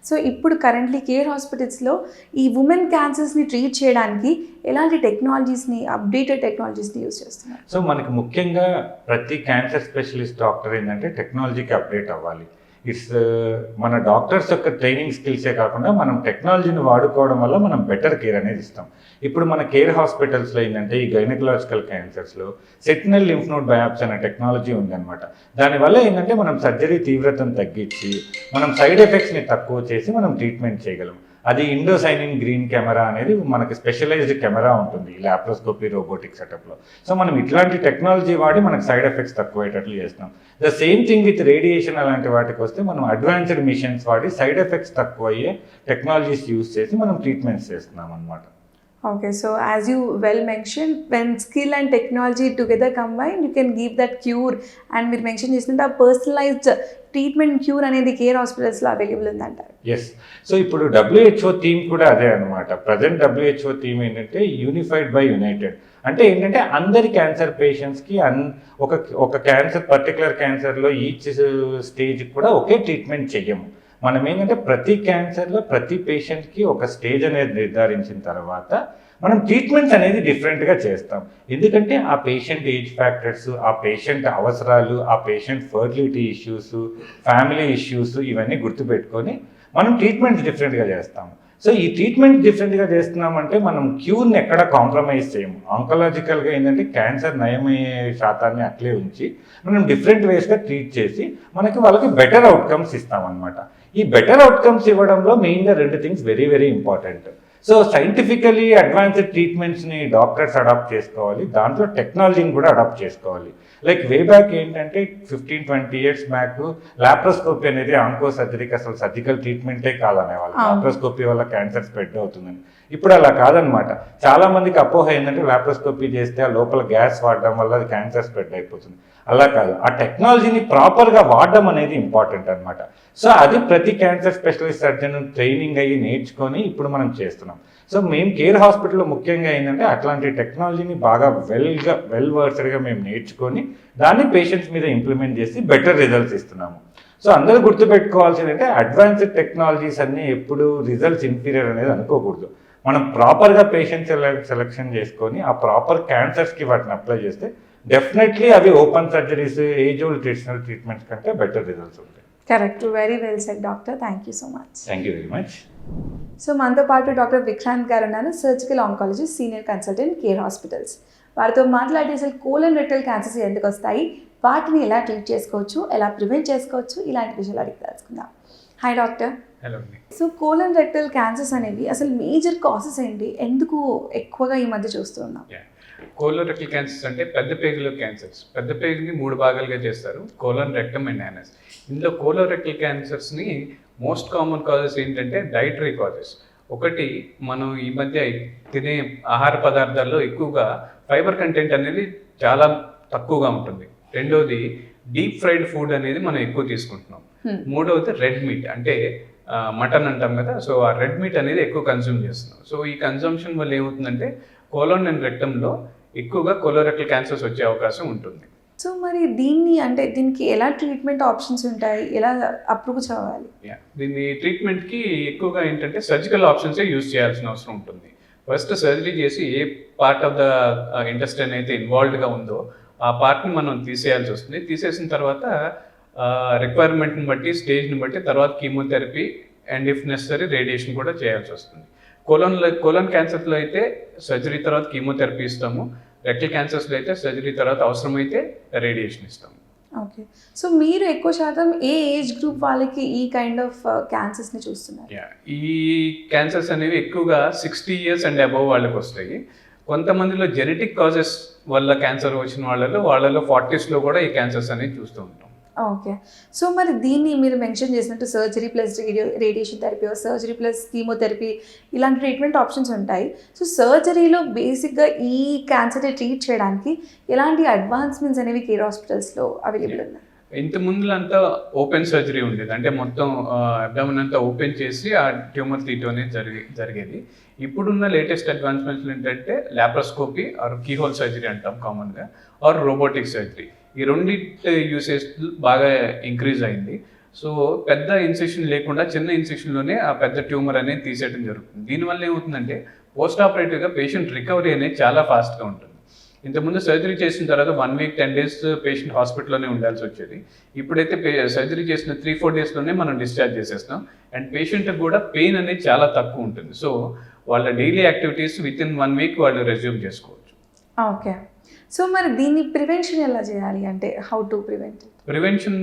సో ఇప్పుడు కరెంట్లీ కేర్ హాస్పిటల్స్లో ఈ ఉమెన్ క్యాన్సర్స్ని ట్రీట్ చేయడానికి ఎలాంటి టెక్నాలజీస్ని, అప్డేటెడ్ టెక్నాలజీస్ని యూజ్ చేస్తున్నారు? సో మనకి ముఖ్యంగా ప్రతి క్యాన్సర్ స్పెషలిస్ట్ డాక్టర్ ఏంటంటే టెక్నాలజీకి అప్డేట్ అవ్వాలి. ఇట్స్ మన డాక్టర్స్ యొక్క ట్రైనింగ్ స్కిల్సే కాకుండా మనం టెక్నాలజీని వాడుకోవడం వల్ల మనం బెటర్ కేర్ అనేది ఇస్తాం. ఇప్పుడు మన కేర్ హాస్పిటల్స్లో ఏంటంటే ఈ గైనకలాజికల్ క్యాన్సర్స్లో సెటినల్ లింఫ్ నోడ్ బయాప్సీ అనే టెక్నాలజీ ఉందన్నమాట. దానివల్ల ఏంటంటే మనం సర్జరీ తీవ్రతను తగ్గించి మనం సైడ్ ఎఫెక్ట్స్ని తక్కువ చేసి మనం ట్రీట్మెంట్ చేయగలం. అది ఇండోసైనిన్ గ్రీన్ కెమెరా అనేది మనకి స్పెషలైజ్డ్ కెమెరా ఉంటుంది ఈ లాప్రోస్కోపీ, రోబోటిక్ సెటప్లో. సో మనం ఇట్లాంటి టెక్నాలజీ వాడి మనకు సైడ్ ఎఫెక్ట్స్ తక్కువ అయ్యేటట్లు చేస్తున్నాం. The same thing with radiation అలాంటి వాటికి వస్తే మనం అడ్వాన్స్డ్ మిషన్స్ వాడి సైడ్ ఎఫెక్ట్స్ తక్కువ అయ్యే టెక్నాలజీస్ యూజ్ చేసి మనం ట్రీట్మెంట్స్ చేస్తున్నాం అనమాట. Okay, so as you well mentioned, when skill and technology together combine, you can give that cure. And మీరు మెన్షన్ చేసినట్టు ఆ పర్సనలైజ్డ్ ట్రీట్మెంట్ క్యూర్ అనేది కేర్ హాస్పిటల్స్లో అవైలబుల్ ఉందంటారు. ఎస్. సో ఇప్పుడు WHO థీమ్ కూడా అదే అనమాట. ప్రజెంట్ WHO థీమ్ ఏంటంటే యూనిఫైడ్ బై యునైటెడ్. అంటే ఏంటంటే అందరి క్యాన్సర్ పేషెంట్స్కి ఒక క్యాన్సర్, పర్టికులర్ క్యాన్సర్లో ఈచ్ స్టేజ్ కూడా ఒకే ట్రీట్మెంట్ చెయ్యము. మనం ఏంటంటే ప్రతి క్యాన్సర్లో ప్రతి పేషెంట్కి ఒక స్టేజ్ అనేది నిర్ధారించిన తర్వాత మనం ట్రీట్మెంట్స్ అనేది డిఫరెంట్గా చేస్తాం. ఎందుకంటే ఆ పేషెంట్ ఏజ్ ఫ్యాక్టర్స్, ఆ పేషెంట్ అవసరాలు, ఆ patient fertility issues, family issues ఇవన్నీ గుర్తుపెట్టుకొని మనం ట్రీట్మెంట్స్ డిఫరెంట్గా చేస్తాము. సో ఈ ట్రీట్మెంట్ డిఫరెంట్గా చేస్తున్నామంటే మనం క్యూర్ని ఎక్కడ కాంప్రమైజ్ చేయము. ఆంకలాజికల్గా ఏంటంటే క్యాన్సర్ నయమయ్యే శాతాన్ని అట్లే ఉంచి మనం డిఫరెంట్ వేస్గా ట్రీట్ చేసి వాళ్ళకి బెటర్ అవుట్కమ్స్ ఇస్తామన్నమాట. ఈ బెటర్ అవుట్కమ్స్ ఇవ్వడంలో మెయిన్గా రెండు things very very important. So scientifically advanced ట్రీట్మెంట్స్ని డాక్టర్స్ అడాప్ట్ చేసుకోవాలి, దాంట్లో టెక్నాలజీని కూడా అడాప్ట్ చేసుకోవాలి. లైక్ వే బ్యాక్ ఏంటంటే 15-20 years బ్యాక్ లాప్రోస్కోపీ అనేది ఆంకో సర్జరీకి అసలు సర్జికల్ ట్రీట్మెంటే కాదనేవాళ్ళు. లాప్రోస్కోపీ వల్ల క్యాన్సర్ స్ప్రెడ్ అవుతుందని. ఇప్పుడు అలా కాదనమాట. చాలా మందికి అపోహ ఏంటంటే లాప్రోస్కోపీ చేస్తే ఆ లోపల గ్యాస్ వాడడం వల్ల అది క్యాన్సర్ స్ప్రెడ్ అయిపోతుంది. అలా కాదు, ఆ టెక్నాలజీని ప్రాపర్గా వాడడం అనేది ఇంపార్టెంట్ అనమాట. సో అది ప్రతి క్యాన్సర్ స్పెషలిస్ట్ సర్జన్ ట్రైనింగ్ అయ్యి నేర్చుకొని ఇప్పుడు మనం చేస్తున్నాం. సో మేము కేర్ హాస్పిటల్లో ముఖ్యంగా ఏంటంటే అట్లాంటి టెక్నాలజీని బాగా వెల్ వర్స్డ్గా మేము నేర్చుకొని దాన్ని పేషెంట్స్ మీద ఇంప్లిమెంట్ చేసి బెటర్ రిజల్ట్స్ ఇస్తున్నాము. సో అందరూ గుర్తుపెట్టుకోవాల్సింది అంటే అడ్వాన్స్డ్ టెక్నాలజీస్ అన్నీ ఎప్పుడు రిజల్ట్స్ ఇన్ఫీరియర్ అనేది అనుకోకూడదు. మనం ప్రాపర్గా పేషెంట్ సెలెక్షన్ చేసుకొని ఆ ప్రాపర్ క్యాన్సర్స్కి వాటిని అప్లై చేస్తే డెఫినెట్లీ అవి open surgeries, age old traditional treatments కంటే బెటర్ రిజల్ట్స్ ఉంటాయి. Correct, very well said doctor. Thank you so much. Thank you very much. So మనతో పాటు డాక్టర్ విక్రాంత్ గారు ఉన్నారు, surgical oncologist, senior consultant, care Hospitals. వారితో మాట్లాడి అసలు కోలన్ రెక్టల్ క్యాన్సర్స్ ఎందుకు వస్తాయి, వాటిని ఎలా ట్రీట్ చేసుకోవచ్చు, ఎలా ప్రివెంట్ చేసుకోవచ్చు, ఇలాంటి విషయాలు అడిగి తెలుసుకుందాం. Hi doctor. Hello. So colon rectal cancers అనేవి అసలు మేజర్ కాసెస్ ఏంటి, ఎందుకు ఎక్కువగా ఈ మధ్య చూస్తున్నాం? కోలోరెక్టల్ క్యాన్సర్స్ అంటే పెద్ద పేగులో క్యాన్సర్స్. పెద్ద పేగుని 3 భాగాలుగా చేస్తారు, కోలన్, రెక్టమ్ అండ్ యానస్. ఇందులో కోలోరెక్టల్ క్యాన్సర్స్ని మోస్ట్ కామన్ కాజెస్ ఏంటంటే డైటరీ కాజెస్. ఒకటి, మనం ఈ మధ్య తినే ఆహార పదార్థాల్లో ఎక్కువగా ఫైబర్ కంటెంట్ అనేది చాలా తక్కువగా ఉంటుంది. రెండోది, డీప్ ఫ్రైడ్ ఫుడ్ అనేది మనం ఎక్కువ తీసుకుంటున్నాం. మూడవది రెడ్ మీట్, అంటే మటన్ అంటాం కదా, సో ఆ రెడ్ మీట్ అనేది ఎక్కువ కన్జ్యూమ్ చేస్తున్నాం. సో ఈ కన్జంప్షన్ వల్ల ఏమవుతుందంటే కోలన్ అండ్ రెక్టంలో ఎక్కువగా కోలోరెక్టల్ క్యాన్సర్స్ వచ్చే అవకాశం ఉంటుంది. సో మరి దీన్ని అంటే దీనికి ఎలా ట్రీట్మెంట్ ఆప్షన్స్ ఉంటాయి, ఎలా అప్రోచ్ అవ్వాలి? దీన్ని ట్రీట్మెంట్కి ఎక్కువగా ఏంటంటే సర్జికల్ ఆప్షన్సే యూజ్ చేయాల్సిన అవసరం ఉంటుంది. ఫస్ట్ సర్జరీ చేసి ఏ పార్ట్ ఆఫ్ ద ఇంటెస్టైన్ అయితే ఇన్వాల్వ్డ్గా ఉందో ఆ పార్ట్ని మనం తీసేయాల్సి వస్తుంది. తీసేసిన తర్వాత రిక్వైర్మెంట్ని బట్టి, స్టేజ్ని బట్టి తర్వాత chemotherapy and if necessary radiation కూడా చేయాల్సి వస్తుంది. కోలన్ క్యాన్సర్లో అయితే సర్జరీ తర్వాత కీమోథెరపీ ఇస్తాము. రెక్టల్ క్యాన్సర్స్లో అయితే సర్జరీ తర్వాత అవసరమైతే రేడియేషన్ ఇస్తాము. ఓకే. సో మీరు ఎక్కువ శాతం ఏ ఏజ్ గ్రూప్ వాళ్ళకి ఈ కైండ్ ఆఫ్ క్యాన్సర్స్ని చూస్తున్నారు? ఈ క్యాన్సర్స్ అనేవి ఎక్కువగా 60 years అండ్ అబవ్ వాళ్ళకి వస్తాయి. కొంతమందిలో జెనెటిక్ కాజెస్ వల్ల క్యాన్సర్ వచ్చిన వాళ్ళలో 40s కూడా ఈ క్యాన్సర్స్ అనేవి చూస్తూ ఉంటాం. ఓకే. సో మరి దీన్ని మీరు మెన్షన్ చేసినట్టు surgery plus radiation therapy, surgery plus chemotherapy ఇలాంటి ట్రీట్మెంట్ ఆప్షన్స్ ఉంటాయి. సో సర్జరీలో బేసిక్గా ఈ క్యాన్సర్ని ట్రీట్ చేయడానికి ఎలాంటి అడ్వాన్స్మెంట్స్ అనేవి కేర్ హాస్పిటల్స్లో అవైలబుల్ ఉన్నాయి? ఇంత ముందులంతా ఓపెన్ సర్జరీ ఉండేది, అంటే మొత్తం అబ్డామిన్ అంతా ఓపెన్ చేసి ఆ ట్యూమర్ తీయటం అనేది జరిగేది. ఇప్పుడున్న లేటెస్ట్ అడ్వాన్స్మెంట్స్ ఏంటంటే లాప్రోస్కోపీ ఆర్ కీహోల్ సర్జరీ అంటాం కామన్గా, ఆర్ రోబోటిక్ సర్జరీ. ఈ రెండింటి యూసేజ్ బాగా ఇంక్రీజ్ అయింది. సో పెద్ద ఇన్సెషన్ లేకుండా చిన్న ఇన్సెషన్లోనే ఆ పెద్ద ట్యూమర్ అనేది తీసేయడం జరుగుతుంది. దీనివల్ల ఏమవుతుందంటే పోస్ట్ ఆపరేటివ్గా పేషెంట్ రికవరీ అనేది చాలా ఫాస్ట్గా ఉంటుంది. ఇంతకుముందు సర్జరీ చేసిన తర్వాత 1 week 10 days పేషెంట్ హాస్పిటల్లోనే ఉండాల్సి వచ్చేది. ఇప్పుడైతే సర్జరీ చేసిన 3-4 daysలోనే మనం డిశ్చార్జ్ చేసేస్తాం. అండ్ పేషెంట్కి కూడా పెయిన్ అనేది చాలా తక్కువ ఉంటుంది. సో వాళ్ళ daily activities with in 1 week వాళ్ళు రెజ్యూమ్ చేసుకోవచ్చు. ఓకే. సో మరి దీన్ని ప్రివెన్షన్ ఎలా చేయాలి, అంటే హౌ టు ప్రివెంట్? ప్రివెన్షన్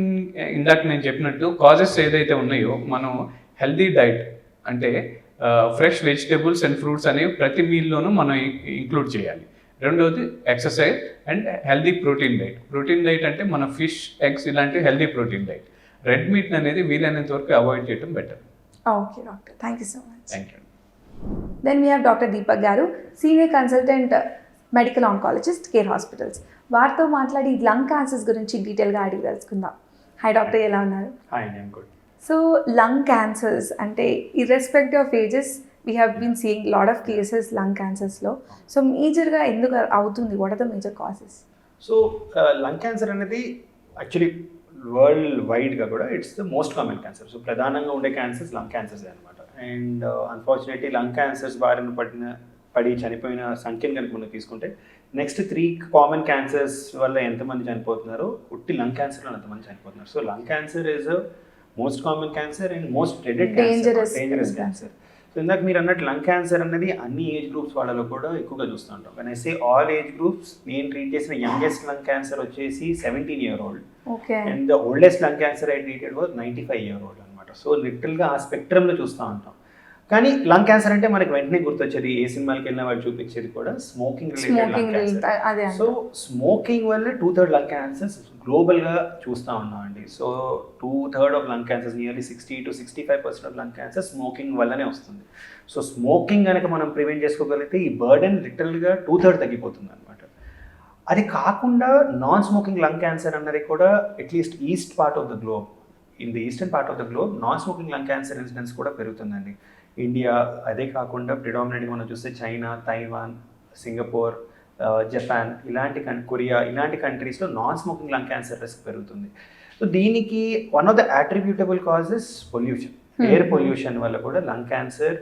ఇందాక నేను చెప్పినట్టు కాజెస్ ఏదైతే ఉన్నాయో మనం హెల్దీ డైట్ అంటే ఫ్రెష్ వెజిటేబుల్స్ అండ్ ఫ్రూట్స్ అనేవి ప్రతి మీల్లోనూ మనం ఇంక్లూడ్ చేయాలి. రెండవది exercise and healthy protein diet. Protein diet అంటే మన ఫిష్, ఎగ్స్ ఇలాంటి healthy protein diet. Red meat అనేది వీలైనంత వరకు అవాయిడ్ చేయడం better. Okay doctor, thank you so much. Thank you. Then we have doctor Deepak garu, senior consultant medical oncologist, Care Hospitals. వారితో మాట్లాడి lung cancers గురించి డీటెయిల్గా అడిగి తెలుసుకుందాం. హాయ్ డాక్టర్, ఎలా ఉన్నారు? హాయ్, నేను గుడ్. సో లంగ్ క్యాన్సర్స్ అంటే irrespective of ages we have been seeing lot of cases lung క్యాన్సర్స్లో. సో మేజర్గా ఎందుకు అవుతుంది? What are the major causes? So lung cancer అనేది యాక్చువల్లీ వరల్డ్ వైడ్గా కూడా it's the most common cancer. So ప్రధానంగా ఉండే క్యాన్సర్స్ లంగ్ క్యాన్సర్స్ అనమాట. అండ్ అన్ఫార్చునేట్లీ లంగ్ క్యాన్సర్స్ బారిన పడి చనిపోయిన సంఖ్యను కనుక మనం తీసుకుంటే నెక్స్ట్ 3 కామన్ క్యాన్సర్స్ వల్ల ఎంతమంది చనిపోతున్నారో ఉట్టి లంగ్ క్యాన్సర్లో ఎంతమంది చనిపోతున్నారు. So lung cancer is most common cancer and most dangerous cancer. So ఇందాక మీరు అన్నట్టు లంగ్ క్యాన్సర్ అనేది అన్ని ఏజ్ గ్రూప్స్ వాళ్ళలో కూడా ఎక్కువగా చూస్తూ ఉంటాం. కానీ I say all age groups. నేను ట్రీట్ చేసిన యంగెస్ట్ లంగ్ క్యాన్సర్ వచ్చేసి 17 year old. And the oldest lung cancer I treated was 95 year old అనమాట. సో లిటిల్గా ఆ స్పెక్ట్రమ్లో చూస్తూ ఉంటాం. కానీ లంగ్ క్యాన్సర్ అంటే మనకి వెంటనే గుర్తొచ్చేది, ఏ సినిమాకి వెళ్ళిన వాళ్ళు చూపించేది కూడా smoking related lung cancer. So smoking వల్ల 2/3 లంగ్ క్యాన్సర్స్ గ్లోబల్గా చూస్తూ ఉన్నామండి. So 2/3 of lung cancers, nearly 60 to 65% of lung cancer smoking వల్లనే వస్తుంది. సో స్మోకింగ్ కనుక మనం ప్రివెంట్ చేసుకోగలిగితే ఈ బర్డెన్ లిటరల్గా 2/3 తగ్గిపోతుంది అనమాట. అది కాకుండా నాన్ స్మోకింగ్ లంగ్ క్యాన్సర్ అన్నది కూడా at least east part of the globe, in the eastern part of the globe non smoking lung cancer incidence కూడా పెరుగుతుందండి. ఇండియా, అదే కాకుండా ప్రిడామినెంట్గా మనం చూస్తే చైనా, తైవాన్, సింగపూర్, జపాన్ ఇలాంటి కొరియా ఇలాంటి కంట్రీస్లో non smoking lung cancer risk పెరుగుతుంది. సో దీనికి one of the attributable causes pollution. Air pollution వల్ల కూడా లంగ్ క్యాన్సర్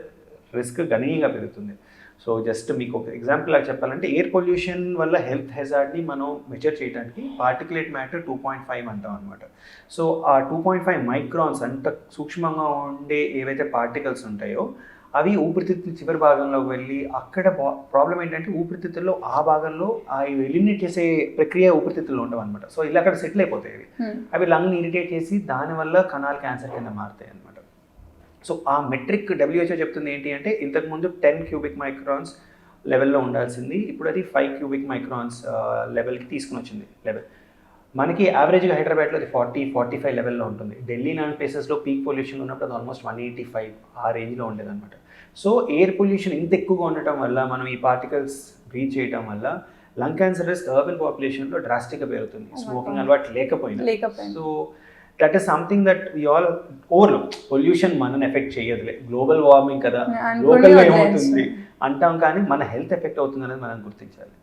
రిస్క్ గణనీయంగా పెరుగుతుంది. సో జస్ట్ మీకు ఒక ఎగ్జాంపుల్ లాగా చెప్పాలంటే ఎయిర్ పొల్యూషన్ వల్ల హెల్త్ హెజార్డ్ని మనం మెజర్ చేయడానికి పార్టికులేట్ మ్యాటర్ 2.5 అంటాం అనమాట. సో ఆ 2.5 మైక్రాన్స్ అంత సూక్ష్మంగా ఉండే ఏవైతే పార్టికల్స్ ఉంటాయో అవి ఊపిరితిత్తుల చివరి భాగంలోకి వెళ్ళి అక్కడ ప్రాబ్లం ఏంటంటే ఊపిరితిత్తుల్లో ఆ భాగంలో అవి ఎలిమినేట్ చేసే ప్రక్రియ ఊపిరితిత్తుల్లో ఉండవు అనమాట. సో ఇలా అక్కడ సెటిల్ అయిపోతాయి. అవి లంగ్ని ఇరిటేట్ చేసి దానివల్ల కణాలు క్యాన్సర్ కింద మారుతాయి అనమాట. సో ఆ మెట్రిక్ WHO చెప్తుంది ఏంటి అంటే ఇంతకుముందు 10 cubic microns లెవెల్లో ఉండాల్సింది ఇప్పుడు అది 5 cubic microns లెవెల్కి తీసుకుని వచ్చింది లెవెల్. మనకి యావరేజ్గా హైదరాబాద్లో అది 40-45 లెవెల్లో ఉంటుంది. ఢిల్లీ లాంటి ప్లేసెస్లో పీక్ పొల్యూషన్ ఉన్నప్పుడు అది ఆల్మోస్ట్ 185 ఆ రేంజ్లో ఉండేదన్నమాట. సో ఎయిర్ పొల్యూషన్ ఇంత ఎక్కువగా ఉండటం వల్ల మనం ఈ పార్టికల్స్ బ్రీత్ చేయడం వల్ల లంగ్ క్యాన్సర్ రిస్క్ అర్బన్ పాపులేషన్లో డ్రాస్టిక్గా పెరుగుతుంది, స్మోకింగ్ అలవాటు లేకపోయినా. So that is something that we all overlook. Pollution మనని ఎఫెక్ట్ చేయదులే, గ్లోబల్ వార్మింగ్ కదా, లోకల్గా ఏమవుతుంది అంటాం, కానీ మన హెల్త్ ఎఫెక్ట్ అవుతుంది అనేది మనం గుర్తించాలి.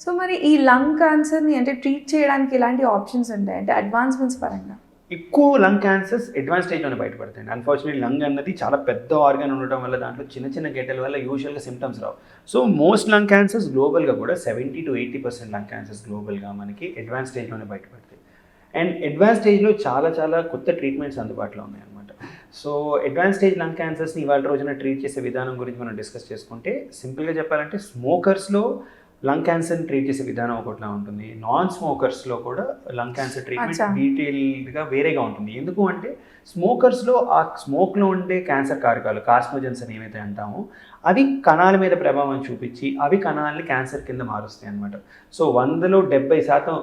సో మరి ఈ లంగ్ క్యాన్సర్ని అంటే ట్రీట్ చేయడానికి ఎలాంటి ఆప్షన్స్ ఉంటాయి అంటే అడ్వాన్స్మెంట్స్ పరంగా? ఎక్కువ లంగ్ క్యాన్సర్స్ అడ్వాన్స్ స్టేజ్లోనే బయటపడతాయి. అన్ఫార్చునేట్లీ లంగ్ అన్నది చాలా పెద్ద ఆర్గాన్ ఉండటం వల్ల దాంట్లో చిన్న చిన్న గెటల వల్ల యూజువల్గా సిమ్టమ్స్ రావు. సో మోస్ట్ లంగ్ క్యాన్సర్స్ గ్లోబల్గా కూడా 70 to 80% లంగ్ క్యాన్సర్స్ గ్లోబల్గా మనకి అడ్వాన్స్ స్టేజ్లోనే బయటపడతాయి. అండ్ అడ్వాన్స్ స్టేజ్లో చాలా కొత్త ట్రీట్మెంట్స్ అందుబాటులో ఉన్నాయి అనమాట. సో అడ్వాన్స్ స్టేజ్ లంగ్ క్యాన్సర్స్ని ఇవాళ రోజున ట్రీట్ చేసే విధానం గురించి మనం డిస్కస్ చేసుకుంటే సింపుల్గా చెప్పాలంటే స్మోకర్స్లో లంగ్ క్యాన్సర్ని ట్రీట్ చేసే విధానం ఒకటిలా ఉంటుంది. నాన్ స్మోకర్స్లో కూడా లంగ్ క్యాన్సర్ ట్రీట్మెంట్ డీటెయిల్డ్గా వేరేగా ఉంటుంది. ఎందుకు అంటే స్మోకర్స్లో ఆ స్మోక్లో ఉండే క్యాన్సర్ కారకాలు కార్సినోజన్స్ అని ఏవైతే అంటామో అవి కణాల మీద ప్రభావం చూపించి అవి కణాలని క్యాన్సర్ కింద మారుస్తాయి అనమాట. సో 100లో 70%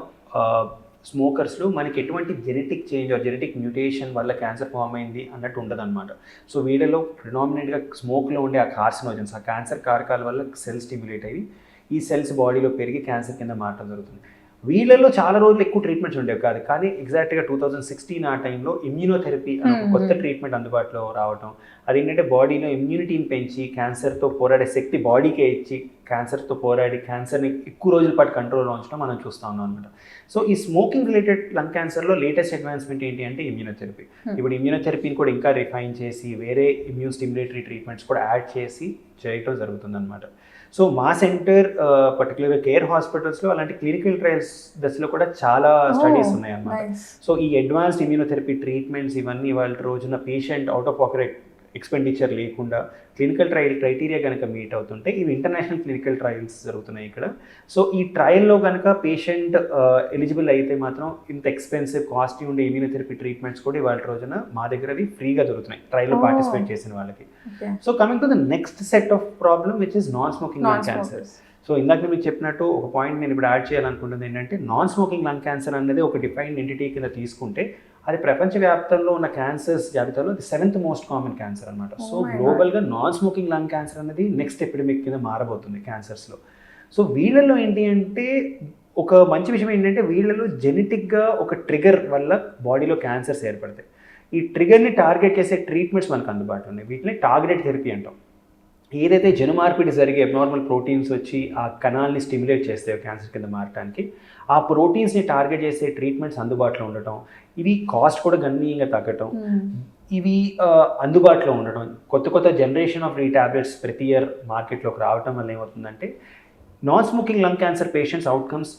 స్మోకర్స్లో మనకి ఎటువంటి జెనెటిక్ చేంజ్ జెనెటిక్ మ్యూటేషన్ వల్ల క్యాన్సర్ ఫామ్ అయింది అన్నట్టు ఉండదు అనమాట. సో వీళ్ళలో ప్రిడామినెంట్గా స్మోక్లో ఉండే ఆ కార్సినోజన్స్ ఆ క్యాన్సర్ కారకాల వల్ల సెల్స్ స్టిమ్యులేట్ అయ్యి ఈ సెల్స్ బాడీలో పెరిగి క్యాన్సర్ కింద మారడం జరుగుతుంది. వీళ్ళల్లో చాలా రోజులు ఎక్కువ ట్రీట్మెంట్స్ ఉండేవి కాదు, కానీ ఎగ్జాక్ట్గా 2016 ఆ టైంలో ఇమ్యూనోథెరపీ అనే ఒక కొత్త ట్రీట్మెంట్ అందుబాటులో రావటం, అదేంటంటే బాడీలో ఇమ్యూనిటీని పెంచి క్యాన్సర్తో పోరాడే శక్తి బాడీకే ఇచ్చి క్యాన్సర్తో పోరాడి క్యాన్సర్ని ఎక్కువ రోజుల పాటు కంట్రోల్లో ఉంచడం మనం చూస్తూ ఉన్నాం అనమాట. సో ఈ స్మోకింగ్ రిలేటెడ్ లంగ్ క్యాన్సర్లో లేటెస్ట్ అడ్వాన్స్మెంట్ ఏంటి అంటే ఇమ్యూనోథెరపీ. ఇప్పుడు ఇమ్యూనోథెరపీని కూడా ఇంకా రిఫైన్ చేసి వేరే ఇమ్యూన్ స్టిమ్యులేటరీ ట్రీట్మెంట్స్ కూడా యాడ్ చేసి చేయటం జరుగుతుందన్నమాట. సో మా సెంటర్ పర్టికులర్గా కేర్ హాస్పిటల్స్లో అలాంటి క్లినికల్ ట్రయల్స్ దశలో కూడా చాలా స్టడీస్ ఉన్నాయన్నమాట. సో ఈ అడ్వాన్స్డ్ ఇమ్యూనోథెరపీ ట్రీట్మెంట్స్ ఇవన్నీ వాళ్ళ రోజున patient out of pocket expenditure లేకుండా క్లినికల్ ట్రయల్ క్రైటీరియా కనుక మీట్ అవుతుంటే ఇవి ఇంటర్నేషనల్ క్లినికల్ ట్రయల్స్ జరుగుతున్నాయి ఇక్కడ. సో ఈ ట్రయల్లో కనుక పేషెంట్ ఎలిజిబుల్ అయితే మాత్రం ఇంత ఎక్స్పెన్సివ్ కాస్ట్లీ ఉండే ఇమ్యూనోథెరపీ ట్రీట్మెంట్స్ కూడా ఇవాళ రోజున మా దగ్గర అవి ఫ్రీగా దొరుకుతున్నాయి ట్రయల్లో పార్టిసిపేట్ చేసిన వాళ్ళకి. So coming to the next set of problem which is non smoking lung cancer. So ఇందాక మీకు చెప్పినట్టు ఒక పాయింట్ నేను ఇప్పుడు యాడ్ చేయాలనుకుంటుంది ఏంటంటే నాన్ స్మోకింగ్ లంగ్ క్యాన్సర్ అనేది ఒక డిఫైన్డ్ ఎంటిటీ కింద తీసుకుంటే అది ప్రపంచవ్యాప్తంలో ఉన్న క్యాన్సర్స్ జాబితాలో the 7th most common cancer అనమాట. సో గ్లోబల్గా నాన్ స్మోకింగ్ లంగ్ క్యాన్సర్ అనేది నెక్స్ట్ ఎపిడమిక్ కింద మారబోతుంది క్యాన్సర్స్లో. సో వీళ్ళల్లో ఏంటి అంటే ఒక మంచి విషయం ఏంటంటే వీళ్ళలో జెనెటిక్గా ఒక ట్రిగర్ వల్ల బాడీలో క్యాన్సర్స్ ఏర్పడతాయి. ఈ ట్రిగర్ని టార్గెట్ చేసే ట్రీట్మెంట్స్ మనకు అందుబాటులో ఉన్నాయి. వీటిని టార్గెటెడ్ థెరపీ అంటాం. ఏదైతే జనుమార్పిడి జరిగే అబ్నార్మల్ ప్రోటీన్స్ వచ్చి ఆ కణాలని స్టిమ్యులేట్ చేస్తాయో క్యాన్సర్ కింద మారడానికి ఆ ప్రోటీన్స్ని టార్గెట్ చేసే ట్రీట్మెంట్స్ అందుబాటులో ఉండటం, ఇవి కాస్ట్ కూడా గణనీయంగా తగ్గటం, ఇవి అందుబాటులో ఉండటం, కొత్త జనరేషన్ ఆఫ్ ఈ టాబ్లెట్స్ ప్రతి ఇయర్ మార్కెట్లోకి రావటం వల్ల ఏమవుతుందంటే non smoking lung cancer patients outcomes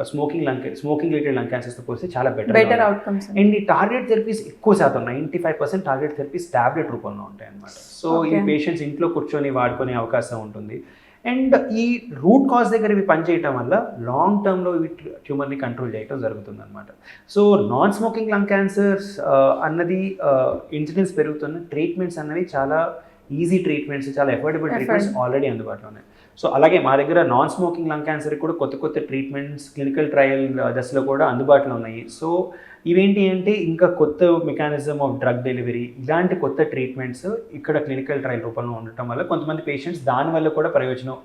smoking related lung క్యాన్సర్స్తో పోస్తే చాలా బెటర్ అవుట్కమ్స్. అండ్ ఈ టార్గెట్ థెరపీస్ ఎక్కువ శాతం 95% టార్గెట్ థెరపీస్ టాబ్లెట్ రూపంలో ఉంటాయి అన్నమాట. సో ఈ పేషెంట్స్ ఇంట్లో కూర్చొని వాడుకునే అవకాశం ఉంటుంది. అండ్ ఈ రూట్ కాజ్ దగ్గర ఇవి పనిచేయటం వల్ల లాంగ్ టర్మ్లో ఇవి ట్యూమర్ని కంట్రోల్ చేయడం జరుగుతుంది అనమాట. So non smoking lung cancers అన్నది ఇన్సిడెన్స్ పెరుగుతున్న ట్రీట్మెంట్స్ అన్నవి చాలా ఈజీ ట్రీట్మెంట్స్, చాలా ఎఫోర్డబుల్ ట్రీట్మెంట్స్ ఆల్రెడీ అందుబాటులో ఉన్నాయి. సో అలాగే మా దగ్గర నాన్ స్మోకింగ్ లంగ్ క్యాన్సర్ కూడా కొత్త ట్రీట్మెంట్స్ క్లినికల్ ట్రయల్ దశలో కూడా అందుబాటులో ఉన్నాయి. సో ఇవేంటి అంటే ఇంకా కొత్త మెకానిజం ఆఫ్ డ్రగ్ డెలివరీ ఇలాంటి కొత్త ట్రీట్మెంట్స్ ఇక్కడ క్లినికల్ ట్రయల్ రూపంలో ఉండటం వల్ల కొంతమంది పేషెంట్స్ దానివల్ల కూడా ప్రయోజనం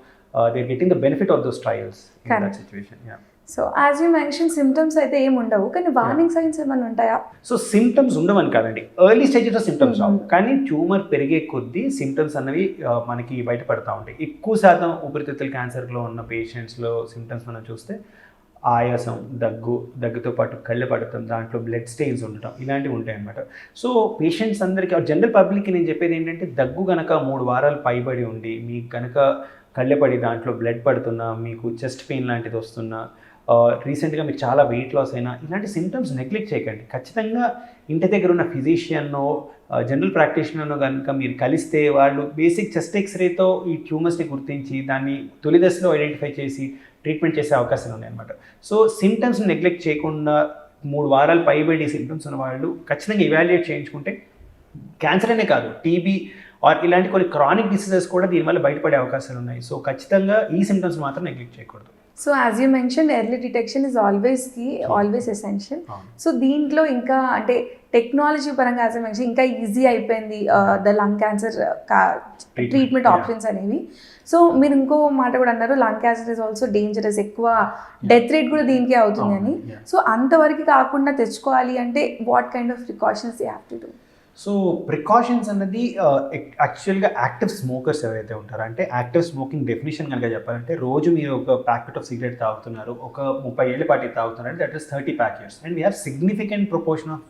they are getting the benefit of those trials in that situation. So as you mention symptoms అయితే ఏమి ఉండవు, కానీ వార్నింగ్ సైన్స్ ఏమైనా ఉంటాయా? సో సిమ్టమ్స్ ఉండవని కాదండి, ఎర్లీ స్టేజెస్లో సిమ్టమ్స్ రావు, కానీ ట్యూమర్ పెరిగే కొద్దీ సిమ్టమ్స్ అన్నవి మనకి బయటపడతా ఉంటాయి. ఎక్కువ శాతం ఊపిరితిత్తుల క్యాన్సర్లో ఉన్న పేషెంట్స్లో సిమ్టమ్స్ మనం చూస్తే ఆయాసం, దగ్గుతో పాటు కళ్ళు పడటం, దాంట్లో బ్లడ్ స్టెయిన్స్ ఉండటం ఇలాంటివి ఉంటాయి అన్నమాట. సో పేషెంట్స్ అందరికీ జనరల్ పబ్లిక్కి నేను చెప్పేది ఏంటంటే దగ్గు కనుక 3 వారాలు పైబడి ఉండి మీకు కనుక కళ్ళెపడి దాంట్లో బ్లడ్ పడుతున్నా, మీకు చెస్ట్ పెయిన్ లాంటిది వస్తున్నా, రీసెంట్గా మీకు చాలా వెయిట్ లాస్ అయినా ఇలాంటి సిమ్టమ్స్ నెగ్లెక్ట్ చేయకండి. ఖచ్చితంగా ఇంటి దగ్గర ఉన్న ఫిజిషియన్నో జనరల్ ప్రాక్టీషనర్నో కనుక మీరు కలిస్తే వాళ్ళు బేసిక్ చెస్ట్ ఎక్స్రేతో ఈ ట్యూమర్స్ని గుర్తించి దాన్ని తొలి దశలో ఐడెంటిఫై చేసి ట్రీట్మెంట్ చేసే అవకాశాలు ఉన్నాయన్నమాట. సో సిమ్టమ్స్ని నెగ్లెక్ట్ చేయకుండా 3 వారాలు పైబడి సిమ్టమ్స్ ఉన్న వాళ్ళు ఖచ్చితంగా ఇవాల్యుయేట్ చేయించుకుంటే క్యాన్సర్ అనే కాదు టీబీ ఆర్ ఇలాంటి కొన్ని క్రానిక్ డిసీజెస్ కూడా దీనివల్ల బయటపడే అవకాశాలు ఉన్నాయి. సో ఖచ్చితంగా ఈ సిమ్టమ్స్ మాత్రం నెగ్లెక్ట్ చేయకూడదు. So as you mention early detection is always essential. So దీంట్లో ఇంకా అంటే టెక్నాలజీ పరంగా యాజ్ యూ మెన్షన్ ఇంకా ఈజీ అయిపోయింది the lung cancer treatment options అనేవి. సో మీరు ఇంకో మాట కూడా అన్నారు, lung cancer is also dangerous, ఎక్కువ డెత్ రేట్ కూడా దీనికే అవుతుంది అని. సో అంతవరకు కాకుండా తెచ్చుకోవాలి అంటే what kind of precautions you have to do? So precautions అన్నది యాక్చువల్గా యాక్టివ్ స్మోకర్స్ ఎవరైతే ఉంటారో, అంటే యాక్టివ్ స్మోకింగ్ డెఫినేషన్ కనుక చెప్పాలంటే రోజు మీరు ఒక ప్యాకెట్ ఆఫ్ సిగరెట్ తాగుతున్నారు, ఒక 30 ఏళ్ళ పాటు తాగుతున్నారు అంటే that is 30 packets. And we're significant proportion of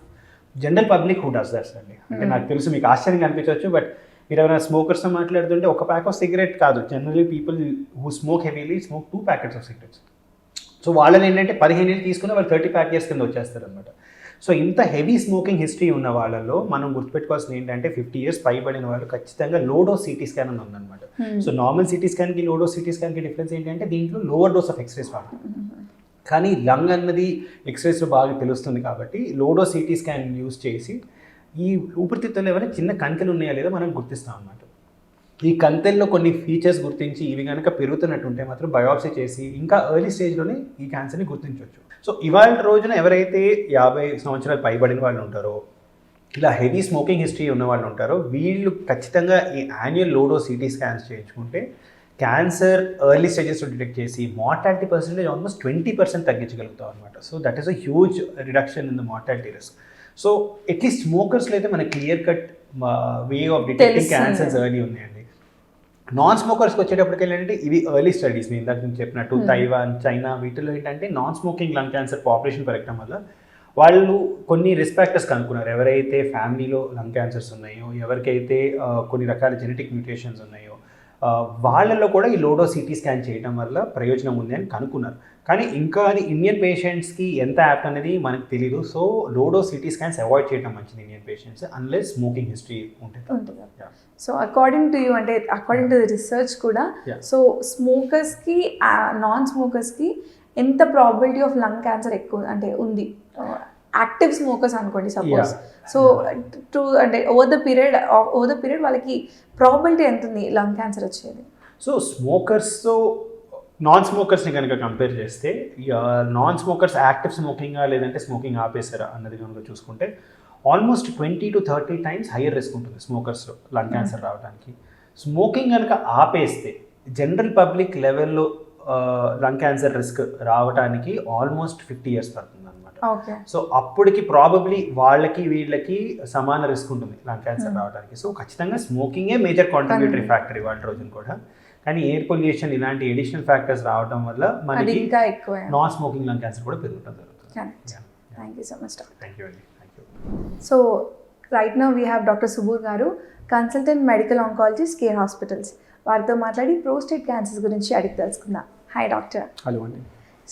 general public who does that's అండి. అంటే నాకు తెలుసు మీకు ఆశ్చర్యంగా అనిపించవచ్చు, బట్ మీరు ఎవరైనా స్మోకర్స్తో మాట్లాడుతుంటే ఒక ప్యాక్ ఆఫ్ సిగరెట్ కాదు, generally people who smoke heavily smoke 2 packets of cigarettes. So వాళ్ళని ఏంటంటే 15 ఏళ్ళు తీసుకుని వాళ్ళు 30 ప్యాకెట్స్ కింద వచ్చేస్తారు అనమాట. సో ఇంత హెవీ స్మోకింగ్ హిస్టరీ ఉన్న వాళ్ళలో మనం గుర్తుపెట్టుకోవాల్సింది ఏంటంటే 50 ఇయర్స్ పైబడిన వాళ్ళు ఖచ్చితంగా లో డోస్ సిటీ స్కాన్ అని ఉందన్నమాట. So normal city స్కాన్కి low dose city స్కాన్కి difference ఏంటంటే దీంట్లో లోవర్ డోస్ ఆఫ్ ఎక్స్రేస్ వాడతాం, కానీ లంగ్ అన్నది ఎక్స్రేస్లో బాగా తెలుస్తుంది కాబట్టి low dose CT scan use చేసి ఈ ఊపిరితిత్తుల్లో ఏమైనా చిన్న కంతెలు ఉన్నాయా లేదా మనం గుర్తిస్తాం అన్నమాట. ఈ కంతెల్లో కొన్ని ఫీచర్స్ గుర్తించి ఇవి కనుక పెరుగుతున్నట్టుంటే మాత్రం బయాప్సీ చేసి ఇంకా ఎర్లీ స్టేజ్లోనే ఈ క్యాన్సర్ని గుర్తించవచ్చు. సో ఇవాళ రోజున ఎవరైతే 50 సంవత్సరాలు పైబడిన వాళ్ళు ఉంటారో, ఇలా హెవీ స్మోకింగ్ హిస్టరీ ఉన్న వాళ్ళు ఉంటారో, వీళ్ళు ఖచ్చితంగా ఈ యాన్యువల్ లోడో సిటీ స్కాన్స్ చేయించుకుంటే క్యాన్సర్ ఎర్లీ స్టేజెస్లో డిటెక్ట్ చేసి మార్టాలిటీ పర్సెంటేజ్ ఆల్మోస్ట్ 20% తగ్గించగలుగుతాం అనమాట. So that is a huge reduction in the mortality risk. So at least స్మోకర్స్లో అయితే మనకి clear cut way of detecting cancers early ఉన్నాయండి. నాన్ స్మోకర్స్కి వచ్చేటప్పటికి ఏంటంటే ఇవి ఎర్లీ స్టడీస్ నేను ఇందాక నేను చెప్పినట్టు తైవాన్, చైనా వీటిలో ఏంటంటే non smoking lung cancer population పెరగడం వల్ల వాళ్ళు కొన్ని రిస్క్ ఫ్యాక్టర్స్ కనుక్కున్నారు. ఎవరైతే ఫ్యామిలీలో లంగ్ క్యాన్సర్స్ ఉన్నాయో, ఎవరికైతే కొన్ని రకాల జెనెటిక్ మ్యూటేషన్స్ ఉన్నాయో వాళ్ళల్లో కూడా ఈ లోడో సిటీ స్కాన్ చేయడం వల్ల ప్రయోజనం ఉంది అని కనుక్కున్నారు. కానీ ఇంకా అది ఇండియన్ పేషెంట్స్కి ఎంత యాప్ట్ అనేది మనకు తెలియదు. సో లోడో సిటీ స్కాన్స్ అవాయిడ్ చేయడం మంచిది Indian patients unless smoking history ఉంటుంది. సో అకార్డింగ్ టు యూ, అంటే అకార్డింగ్ టు ది రిసర్చ్ కూడా, సో స్మోకర్స్కి నాన్ స్మోకర్స్కి ఎంత ప్రాబిలిటీ ఆఫ్ లంగ్ క్యాన్సర్ ఎక్కువ అంటే ఉంది? యాక్టివ్ స్మోకర్స్ అనుకోండి సపోజ్, సో టు అంటే ఓవర్ ద పీరియడ్ వాళ్ళకి ప్రాబిలిటీ ఎంత ఉంది లంగ్ క్యాన్సర్ వచ్చేది? సో స్మోకర్స్తో నాన్ స్మోకర్స్ని కనుక కంపేర్ చేస్తే, నాన్ స్మోకర్స్ యాక్టివ్ స్మోకింగా లేదంటే స్మోకింగ్ ఆపేసారా అన్నది కనుక చూసుకుంటే almost 20 to 30 times higher risk ఉంటుంది స్మోకర్స్లో లంగ్ క్యాన్సర్ రావడానికి. స్మోకింగ్ కనుక ఆపేస్తే జనరల్ పబ్లిక్ లెవెల్లో లంగ్ క్యాన్సర్ రిస్క్ రావడానికి ఆల్మోస్ట్ 50 years పడుతుంది అనమాట. సో అప్పటికి ప్రాబబ్లీ వాళ్ళకి వీళ్ళకి సమాన రిస్క్ ఉంటుంది లంగ్ క్యాన్సర్ రావడానికి. సో ఖచ్చితంగా స్మోకింగే మేజర్ కాంట్రిబ్యూటరీ ఫ్యాక్టర్ ఇవాళ రోజున కూడా. కానీ ఎయిర్ పొల్యూషన్ ఇలాంటి ఎడిషనల్ ఫ్యాక్టర్స్ రావడం వల్ల మనకి నాన్ స్మోకింగ్ లంగ్ క్యాన్సర్ కూడా పెరుగుతుంది జరుగుతుంది. Thank you so much. Thank you అండి. So right now we have doctor Subur garu, consultant medical oncologist, Care Hospitals. వారితో మాట్లాడి ప్రోస్టేట్ క్యాన్సర్స్ గురించి అడిగి తెలుసుకుందాం. Hi doctor. హలో అండి.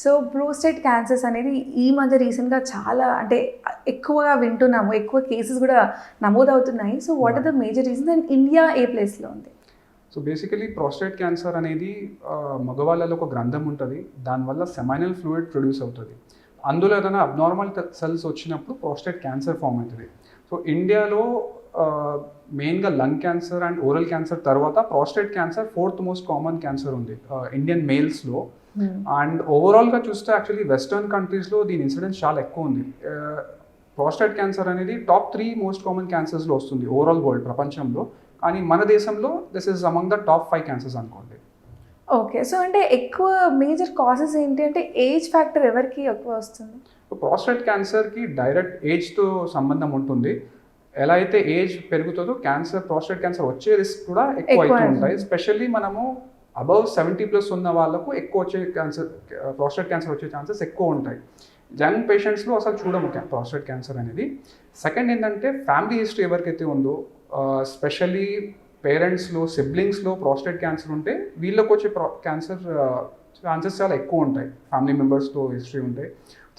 సో ప్రోస్టేట్ క్యాన్సర్స్ అనేది ఈ మధ్య రీసెంట్గా చాలా అంటే ఎక్కువగా వింటున్నాము, ఎక్కువ కేసెస్ కూడా నమోదవుతున్నాయి. So what are the major reasons and India ఏ ప్లేస్లో ఉంది? సో బేసికలీ ప్రోస్టేట్ క్యాన్సర్ అనేది మగవాళ్ళలో ఒక గ్రంథం ఉంటుంది, దానివల్ల సెమైనల్ ఫ్లూయిడ్ ప్రొడ్యూస్ అవుతుంది. అందులో ఏదైనా అబ్నార్మల్ సెల్స్ వచ్చినప్పుడు ప్రోస్టేట్ క్యాన్సర్ ఫామ్ అవుతుంది. సో ఇండియాలో మెయిన్గా lung cancer and oral cancer తర్వాత prostate cancer 4th most common cancer ఉంది ఇండియన్ మేల్స్లో. అండ్ ఓవరాల్గా చూస్తే యాక్చువల్లీ వెస్టర్న్ కంట్రీస్లో దీని ఇన్సిడెన్స్ చాలా ఎక్కువ ఉంది. ప్రోస్టేట్ క్యాన్సర్ అనేది టాప్ 3 మోస్ట్ కామన్ క్యాన్సర్స్లో వస్తుంది ఓవరాల్ వరల్డ్ ప్రపంచంలో. కానీ మన దేశంలో this is among the top 5 cancers అనుకోండి. ఓకే. సో అంటే ఎక్కువ మేజర్ కాజెస్ ఏంటి అంటే ఏజ్ ఫ్యాక్టర్ ఎవరికి ఎక్కువ వస్తుంది? ప్రోస్టేట్ క్యాన్సర్కి డైరెక్ట్ ఏజ్తో సంబంధం ఉంటుంది. ఎలా అయితే ఏజ్ పెరుగుతుందో ప్రోస్టేట్ క్యాన్సర్ వచ్చే రిస్క్ కూడా ఎక్కువ అవుతూ ఉంటాయి. స్పెషల్లీ మనము అబౌవ్ 70+ ఉన్న వాళ్ళకు ఎక్కువ వచ్చే ప్రోస్టేట్ క్యాన్సర్ వచ్చే ఛాన్సెస్ ఎక్కువ ఉంటాయి. యంగ్ పేషెంట్స్లో అసలు చూడము ప్రోస్టేట్ క్యాన్సర్ అనేది. సెకండ్ ఏంటంటే ఫ్యామిలీ హిస్టరీ ఎవరికైతే ఉందో, స్పెషల్లీ పేరెంట్స్లో సిబ్లింగ్స్లో ప్రోస్టేట్ క్యాన్సర్ ఉంటే వీళ్ళకి వచ్చే క్యాన్సర్ ఛాన్సెస్ చాలా ఎక్కువ ఉంటాయి, ఫ్యామిలీ మెంబర్స్లో హిస్టరీ ఉంటాయి.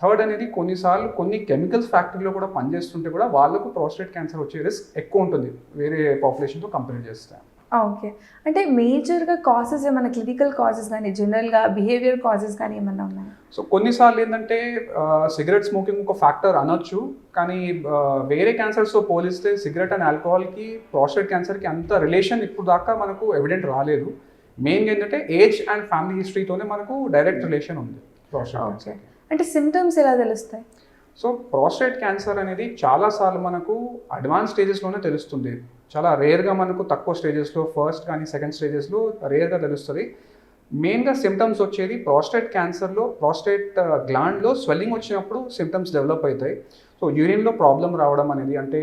థర్డ్ అనేది కొన్నిసార్లు కొన్ని కెమికల్స్ ఫ్యాక్టరీలో కూడా పనిచేస్తుంటే కూడా వాళ్ళకు ప్రోస్టేట్ క్యాన్సర్ వచ్చే రిస్క్ ఎక్కువ ఉంటుంది వేరే పాపులేషన్తో కంపేర్ చేస్తే. ఓకే. అంటే మేజర్గా కాజెస్ ఏమైనా క్లినికల్ కాజెస్ కానీ జనరల్గా బిహేవియర్ కాజెస్ కానీ ఏమన్నా ఉన్నాయి? సో కొన్నిసార్లు ఏంటంటే సిగరెట్ స్మోకింగ్ ఒక ఫ్యాక్టర్ అనొచ్చు, కానీ వేరే క్యాన్సర్స్తో పోలిస్తే సిగరెట్ అండ్ ఆల్కహాల్కి ప్రోస్టేట్ క్యాన్సర్కి అంత రిలేషన్ ఇప్పుడు దాకా మనకు ఎవిడెంట్ రాలేదు. మెయిన్గా ఏంటంటే ఏజ్ అండ్ ఫ్యామిలీ హిస్టరీతోనే మనకు డైరెక్ట్ రిలేషన్ ఉంది ప్రోస్టేట్ క్యాన్సర్. అంటే సిమ్టమ్స్ ఎలా తెలుస్తాయి? సో ప్రోస్టేట్ క్యాన్సర్ అనేది చాలాసార్లు మనకు అడ్వాన్స్ స్టేజెస్లోనే తెలుస్తుంది. చాలా రేర్గా మనకు తక్కువ స్టేజెస్లో, ఫస్ట్ కానీ సెకండ్ స్టేజెస్లో రేర్గా తెలుస్తుంది. మెయిన్గా సిమ్టమ్స్ వచ్చేది ప్రోస్టేట్ క్యాన్సర్లో ప్రోస్టేట్ గ్లాండ్లో స్వెల్లింగ్ వచ్చినప్పుడు సిమ్టమ్స్ డెవలప్ అవుతాయి. సో యూరిన్లో ప్రాబ్లం రావడం అనేది, అంటే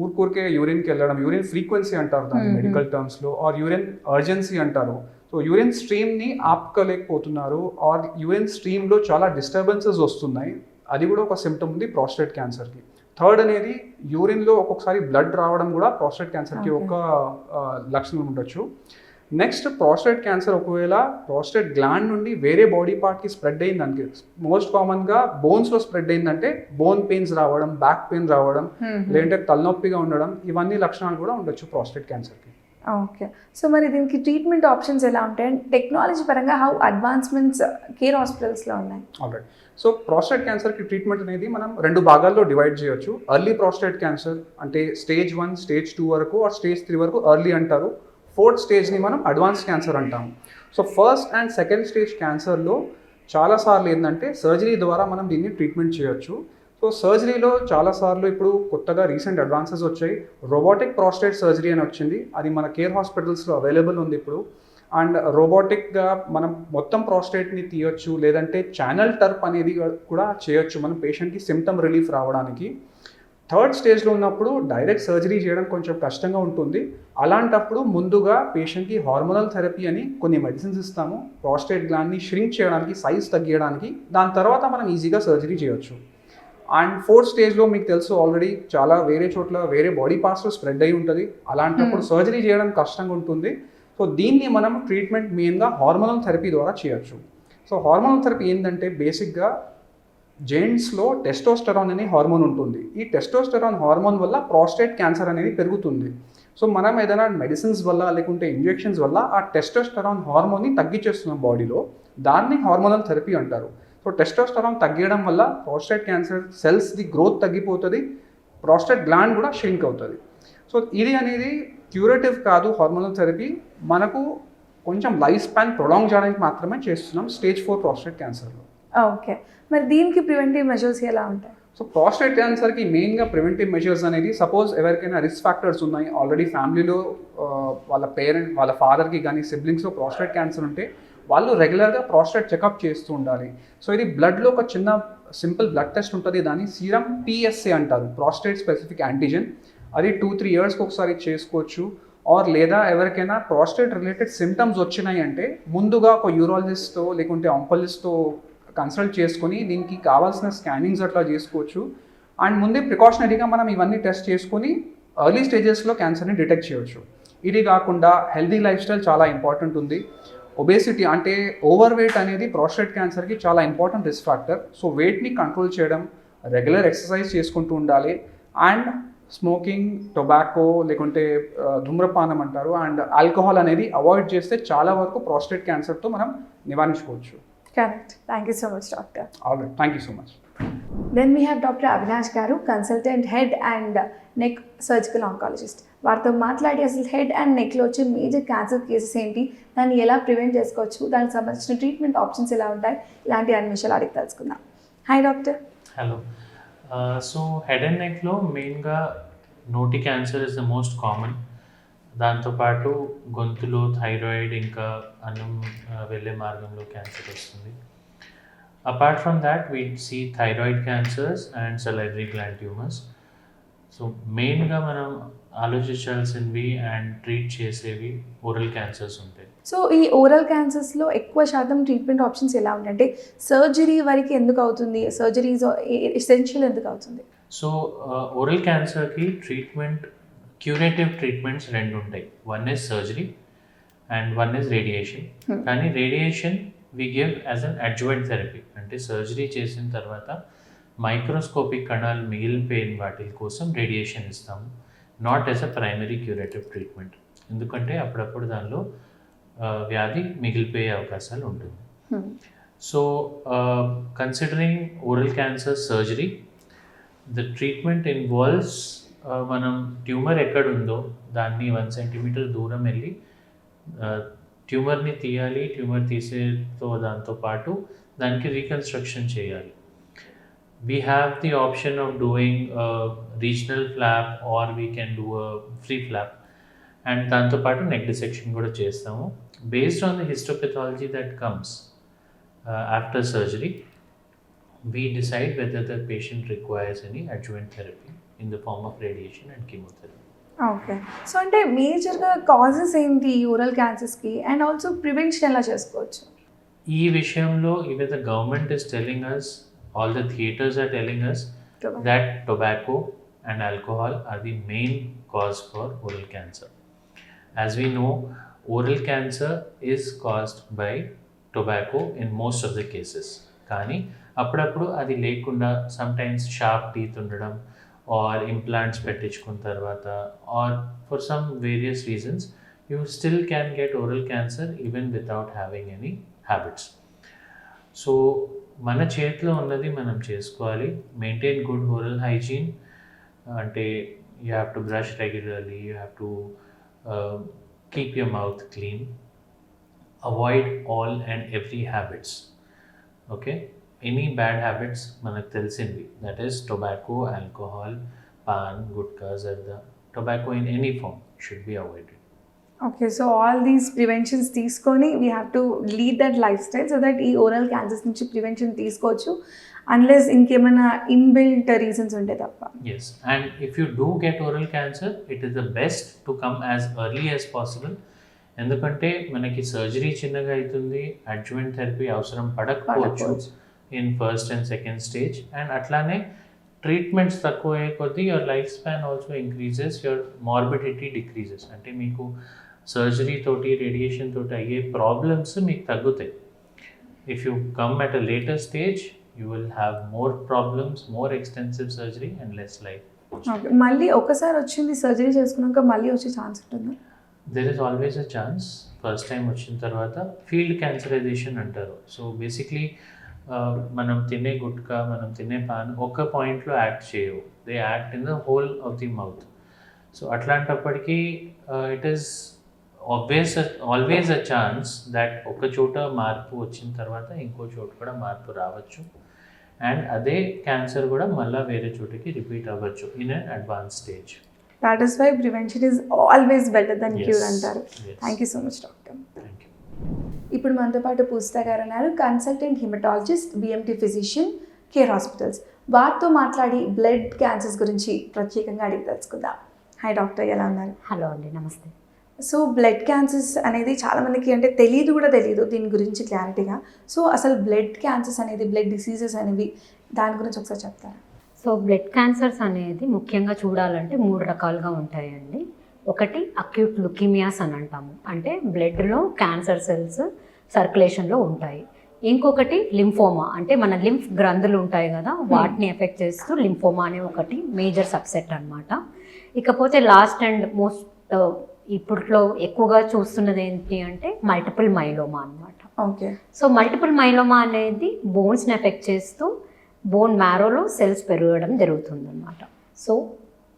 ఊరికే యూరిన్కి వెళ్ళడం, యూరిన్ ఫ్రీక్వెన్సీ అంటారు దాన్ని మెడికల్ టర్మ్స్లో, ఆర్ యూరిన్ అర్జెన్సీ అంటారు. సో యూరిన్ స్ట్రీమ్ని ఆపుకోలేకపోతున్నారు, ఆర్ యూరిన్ స్ట్రీమ్లో చాలా డిస్టర్బెన్సెస్ వస్తున్నాయి, అది కూడా ఒక సిమ్టమ్ ఉంది ప్రాస్టేట్ క్యాన్సర్కి. థర్డ్ అనేది యూరిన్లో ఒక్కొక్కసారి బ్లడ్ రావడం కూడా ప్రాస్టేట్ క్యాన్సర్కి ఒక లక్షణం ఉండొచ్చు. నెక్స్ట్ ప్రాస్టేట్ క్యాన్సర్ ఒకవేళ ప్రాస్టేట్ గ్లాండ్ నుండి వేరే బాడీ పార్ట్కి స్ప్రెడ్ అయిందంటే, మోస్ట్ కామన్గా బోన్స్లో స్ప్రెడ్ అయిందంటే బోన్ పెయిన్స్ రావడం, బ్యాక్ పెయిన్ రావడం, లేదంటే తలనొప్పిగా ఉండడం, ఇవన్నీ లక్షణాలు కూడా ఉండొచ్చు ప్రాస్టేట్ క్యాన్సర్కి. ఓకే. సో మరి దీనికి ట్రీట్మెంట్ ఆప్షన్స్ ఎలా ఉంటాయి? టెక్నాలజీ పరంగా హౌ అడ్వాన్స్మెంట్స్ కేర్ హాస్పిటల్స్లో ఉన్నాయి? ఆల్రైట్. సో ప్రాస్టేట్ క్యాన్సర్కి ట్రీట్మెంట్ అనేది మనం 2 భాగాల్లో డివైడ్ చేయొచ్చు. ఎర్లీ ప్రాస్టేట్ క్యాన్సర్ అంటే స్టేజ్ 1, స్టేజ్ 2 వరకు, ఆర్ స్టేజ్ 3 వరకు ఎర్లీ అంటారు. 4th స్టేజ్ని మనం అడ్వాన్స్ క్యాన్సర్ అంటాము. So first and second stage క్యాన్సర్లో చాలాసార్లు ఏంటంటే సర్జరీ ద్వారా మనం దీన్ని ట్రీట్మెంట్ చేయొచ్చు. సో సర్జరీలో చాలాసార్లు ఇప్పుడు కొత్తగా రీసెంట్ అడ్వాన్సెస్ వచ్చాయి. రోబోటిక్ ప్రాస్టేట్ సర్జరీ అని వచ్చింది, అది మన కేర్ హాస్పిటల్స్లో అవైలబుల్ ఉంది ఇప్పుడు. అండ్ రోబోటిక్గా మనం మొత్తం ప్రాస్టేట్ని తీయొచ్చు, లేదంటే ఛానల్ టర్ప్ అనేది కూడా చేయొచ్చు మనం పేషెంట్కి సిమ్టమ్ రిలీఫ్ రావడానికి. 3rd స్టేజ్లో ఉన్నప్పుడు డైరెక్ట్ సర్జరీ చేయడం కొంచెం కష్టంగా ఉంటుంది. అలాంటప్పుడు ముందుగా పేషెంట్కి హార్మోనల్ థెరపీ అని కొన్ని మెడిసిన్స్ ఇస్తాము ప్రాస్టేట్ గ్లాండ్ని ష్రింక్ చేయడానికి, సైజ్ తగ్గించడానికి. దాని తర్వాత మనం ఈజీగా సర్జరీ చేయొచ్చు. అండ్ 4th స్టేజ్లో మీకు తెలుసు ఆల్రెడీ చాలా వేరే చోట్ల వేరే బాడీ పార్ట్స్లో స్ప్రెడ్ అయి ఉంటుంది. అలాంటప్పుడు సర్జరీ చేయడం కష్టంగా ఉంటుంది. సో దీన్ని మనం ట్రీట్మెంట్ మెయిన్గా హార్మోనల్ థెరపీ ద్వారా చేయొచ్చు. సో హార్మోనల్ థెరపీ ఏంటంటే బేసిక్గా జెంట్స్లో టెస్టోస్టెరాన్ అనే హార్మోన్ ఉంటుంది. ఈ టెస్టోస్టెరాన్ హార్మోన్ వల్ల ప్రాస్టేట్ క్యాన్సర్ అనేది పెరుగుతుంది. సో మనం ఏదైనా మెడిసిన్స్ వల్ల లేకుంటే ఇంజెక్షన్స్ వల్ల ఆ టెస్టోస్టెరాన్ హార్మోన్ని తగ్గించేస్తున్నాం బాడీలో, దాన్ని హార్మోనల్ థెరపీ అంటారు. సో టెస్టోస్టెరాన్ తగ్గడం వల్ల ప్రాస్టేట్ క్యాన్సర్ సెల్స్ది గ్రోత్ తగ్గిపోతుంది, ప్రాస్టేట్ గ్లాండ్ కూడా షింక్ అవుతుంది. సో ఇది అనేది క్యూరేటివ్ కాదు. హార్మోనల్ థెరపీ మనకు కొంచెం లైఫ్ స్పాన్ ప్రొలాంగ్ చేయడానికి మాత్రమే చేస్తున్నాం స్టేజ్ 4 ప్రాస్టేట్ క్యాన్సర్లో. ఓకే. మరి దీనికి ప్రివెంటివ్ మెజర్స్ ఎలా ఉంటాయి? సో ప్రాస్టేట్ క్యాన్సర్కి మెయిన్గా ప్రివెంటివ్ మెజర్స్ అనేది, సపోజ్ ఎవరికైనా రిస్క్ ఫ్యాక్టర్స్ ఉన్నాయి, ఆల్రెడీ ఫ్యామిలీలో వాళ్ళ ఫాదర్కి కానీ సిబ్లింగ్స్లో ప్రాస్టేట్ క్యాన్సర్ ఉంటే వాళ్ళు రెగ్యులర్గా ప్రాస్టేట్ చెకప్ చేస్తూ ఉండాలి. సో ఇది బ్లడ్లో ఒక చిన్న సింపుల్ బ్లడ్ టెస్ట్ ఉంటుంది, దాన్ని సీరం PSA అంటారు, ప్రాస్టేట్ స్పెసిఫిక్ యాంటీజెన్. అది 2-3 ఇయర్స్కి ఒకసారి చేసుకోవచ్చు. ఆర్ లేదా ఎవరికైనా ప్రాస్టేట్ రిలేటెడ్ సిమ్టమ్స్ వచ్చినాయి అంటే ముందుగా ఒక యూరాలజిస్ట్తో లేకుంటే ఆంకాలజిస్ట్తో కన్సల్ట్ చేసుకొని దీనికి కావాల్సిన స్కానింగ్స్ అట్లా చేసుకోవచ్చు. అండ్ ముందే ప్రికాషనరీగా మనం ఇవన్నీ టెస్ట్ చేసుకొని ఎర్లీ స్టేజెస్లో క్యాన్సర్ని డిటెక్ట్ చేయవచ్చు. ఇది కాకుండా హెల్దీ లైఫ్ స్టైల్ చాలా ఇంపార్టెంట్ ఉంది. ఒబేసిటీ అంటే ఓవర్ వెయిట్ అనేది ప్రాస్టేట్ క్యాన్సర్కి చాలా ఇంపార్టెంట్ రిస్క్ ఫ్యాక్టర్. సో వెయిట్ని కంట్రోల్ చేయడం, రెగ్యులర్ ఎక్సర్సైజ్ చేసుకుంటూ ఉండాలి, అండ్ స్మోకింగ్, టొబాకో లేకుంటే ధూమ్రపానం అంటారు, అండ్ ఆల్కహాల్ అనేది అవాయిడ్ చేస్తే చాలా వరకు ప్రాస్టేట్ క్యాన్సర్తో మనం నివారించుకోవచ్చు. Correct. Thank you so much doctor. Alright, thank you so much. Then we have doctor Avinash garu, consultant head and neck surgical oncologist. వారితో మాట్లాడి అసలు హెడ్ అండ్ నెక్లో వచ్చే మేజర్ క్యాన్సర్ కేసెస్ ఏంటి, దాన్ని ఎలా ప్రివెంట్ చేసుకోవచ్చు, దానికి సంబంధించిన ట్రీట్మెంట్ ఆప్షన్స్ ఎలా ఉంటాయి, ఇలాంటి అన్ని విషయాలు అడిగి తెలుసుకుందాం. Hi doctor. Hello. So head and నెక్లో మెయిన్గా నోటి cancer is the most common. దాంతోపాటు గొంతులో థైరాయిడ్, ఇంకా అన్నం వెళ్ళే మార్గంలో క్యాన్సర్ వస్తుంది. Apart from that we see thyroid cancers and salivary gland tumours. So మెయిన్గా మనం ఆలోచించాల్సినవి అండ్ ట్రీట్ చేసేవి ఓరల్ క్యాన్సర్స్ ఉంటాయి. సో ఈ ఓరల్ క్యాన్సర్స్లో ఎక్కువ శాతం ట్రీట్మెంట్ ఆప్షన్స్ ఎలా ఉంటాయి? అంటే సర్జరీ వరకు ఎందుకు అవుతుంది, సర్జరీ ఎసెన్షియల్ ఎందుకు అవుతుంది? సో ఓరల్ క్యాన్సర్కి క్యూరేటివ్ ట్రీట్మెంట్స్ 2 ఉంటాయి. One is surgery and one is radiation. కానీ radiation we give as an adjuvant therapy, అంటే సర్జరీ చేసిన తర్వాత మైక్రోస్కోపిక్ కణాలు మిగిలిపోయిన వాటి కోసం రేడియేషన్ ఇస్తాము, not as a primary curative treatment. ఎందుకంటే అప్పుడప్పుడు దానిలో వ్యాధి మిగిలిపోయే అవకాశాలు ఉంటుంది. So considering oral cancer surgery, the treatment involves మనం ట్యూమర్ ఎక్కడుందో దాన్ని 1 సెంటీమీటర్ దూరం వెళ్ళి ట్యూమర్ని తీయాలి. ట్యూమర్ తీసేతో దాంతోపాటు దానికి రీకన్స్ట్రక్షన్ చేయాలి. We have the option of doing a regional flap or we can do a free flap, and దాంతోపాటు నెక్ డిసెక్షన్ కూడా చేస్తాము. Based on the histopathology that comes after surgery, we decide whether the patient requires any adjuvant therapy in the form of radiation and chemotherapy. Okay. So అంటే మేజర్గా causes ఏంటి oral క్యాన్సర్స్కి, and also prevention ఎలా చేసుకోవచ్చు? ఈ విషయంలో even the government is telling us, all the theaters are telling us that tobacco and alcohol are the main cause for oral cancer. As we know, oral cancer is caused by tobacco in most of the cases. కానీ అప్పుడప్పుడు అది లేకుండా sometimes sharp teeth ఉండడం or implants పెట్టించుకున్న తర్వాత or for some various reasons you still can get oral cancer even without having any habits. So మన చేతిలో ఉన్నది మనం చేసుకోవాలి. మెయింటైన్ గుడ్ ఓరల్ హైజీన్, అంటే you have to brush regularly, you have to keep your mouth clean, avoid all and every habits. Okay, any bad habits మనకు తెలిసింది, that is tobacco, alcohol, paan, gutka, zarda, tobacco in any form should be avoided. Okay, so all these preventions తీసుకొని we have to lead that life style so that ఈ oral cancers నుంచి prevention తీసుకోవచ్చు, unless ఇంకేమైనా inbuilt reasons ఉంటే తప్ప. Yes, and if you do get oral cancer, it is the best to come as early as possible. ఎందుకంటే మనకి surgery చిన్నగా అవుతుంది, అడ్జువెంట్ థెరపీ అవసరం పడకపోవచ్చు in first and second stage, and అట్లానే ట్రీట్మెంట్స్ తక్కువ అయ్యే కొద్దీ your life span also increases, your morbidity decreases. అంటే మీకు సర్జరీ తోటి రేడియేషన్ తోటి అయ్యే ప్రాబ్లమ్స్ మీకు తగ్గుతాయి. If you come at a later stage you will have more problems, more extensive surgery and less life. Okay, మళ్ళీ ఒకసారి వచ్చింది సర్జరీ చేసుకున్నాక మళ్ళీ వచ్చే ఛాన్స్ ఉంటుందా? There is always a chance. First time వచ్చిన తర్వాత ఫీల్డ్ క్యాన్సరైజేషన్ అంటారు. సో బేసిక్లీ మనం తినే గుట్కా, మనం తినే పాన్ ఒక పాయింట్లో యాక్ట్ చేయవు, they act in the whole of the mouth. So అట్లాంటప్పటికీ it is always a chance that ఒక చోట మార్పు వచ్చిన తర్వాత ఇంకో చోట కూడా మార్పు రావచ్చు, అండ్ అదే క్యాన్సర్ కూడా మళ్ళీ వేరే చోటకి రిపీట్ అవ్వచ్చు in an advance stage. That is why prevention is always better than cure అంటారు. Thank you so much doctor. Thank you. ఇప్పుడు మనతో పాటు పూజిత గారు ఉన్నారు, consultant haematologist, BMT physician, Care Hospitals. వారితో మాట్లాడి బ్లడ్ క్యాన్సర్స్ గురించి ప్రత్యేకంగా అడిగి తెలుసుకుందాం. హాయ్ డాక్టర్, ఎలా ఉన్నారు? హలో అండి, నమస్తే. సో బ్లడ్ క్యాన్సర్స్ అనేది చాలామందికి అంటే తెలియదు దీని గురించి క్లారిటీగా. సో అసలు బ్లడ్ క్యాన్సర్స్ అనేది, బ్లడ్ డిసీజెస్ అనేవి, దాని గురించి ఒకసారి చెప్తారా? సో బ్లడ్ క్యాన్సర్స్ అనేది ముఖ్యంగా చూడాలంటే 3 రకాలుగా ఉంటాయండి. ఒకటి అక్యూట్ లుకీమియాస్ అని అంటాము, అంటే బ్లడ్లో క్యాన్సర్ సెల్స్ సర్క్యులేషన్లో ఉంటాయి. ఇంకొకటి లింఫోమా, అంటే మన లింఫ్ గ్రంథులు ఉంటాయి కదా, వాటిని ఎఫెక్ట్ చేస్తూ లింఫోమా అనే ఒకటి మేజర్ సబ్సెట్ అనమాట. ఇకపోతే లాస్ట్ అండ్ మోస్ట్ ఇప్పట్లో ఎక్కువగా చూస్తున్నది ఏంటి అంటే మల్టిపుల్ మైలోమా అనమాట. ఓకే, సో మల్టిపుల్ మైలోమా అనేది బోన్స్ని ఎఫెక్ట్ చేస్తూ బోన్ మ్యారోలో సెల్స్ పెరగడం జరుగుతుంది అనమాట. సో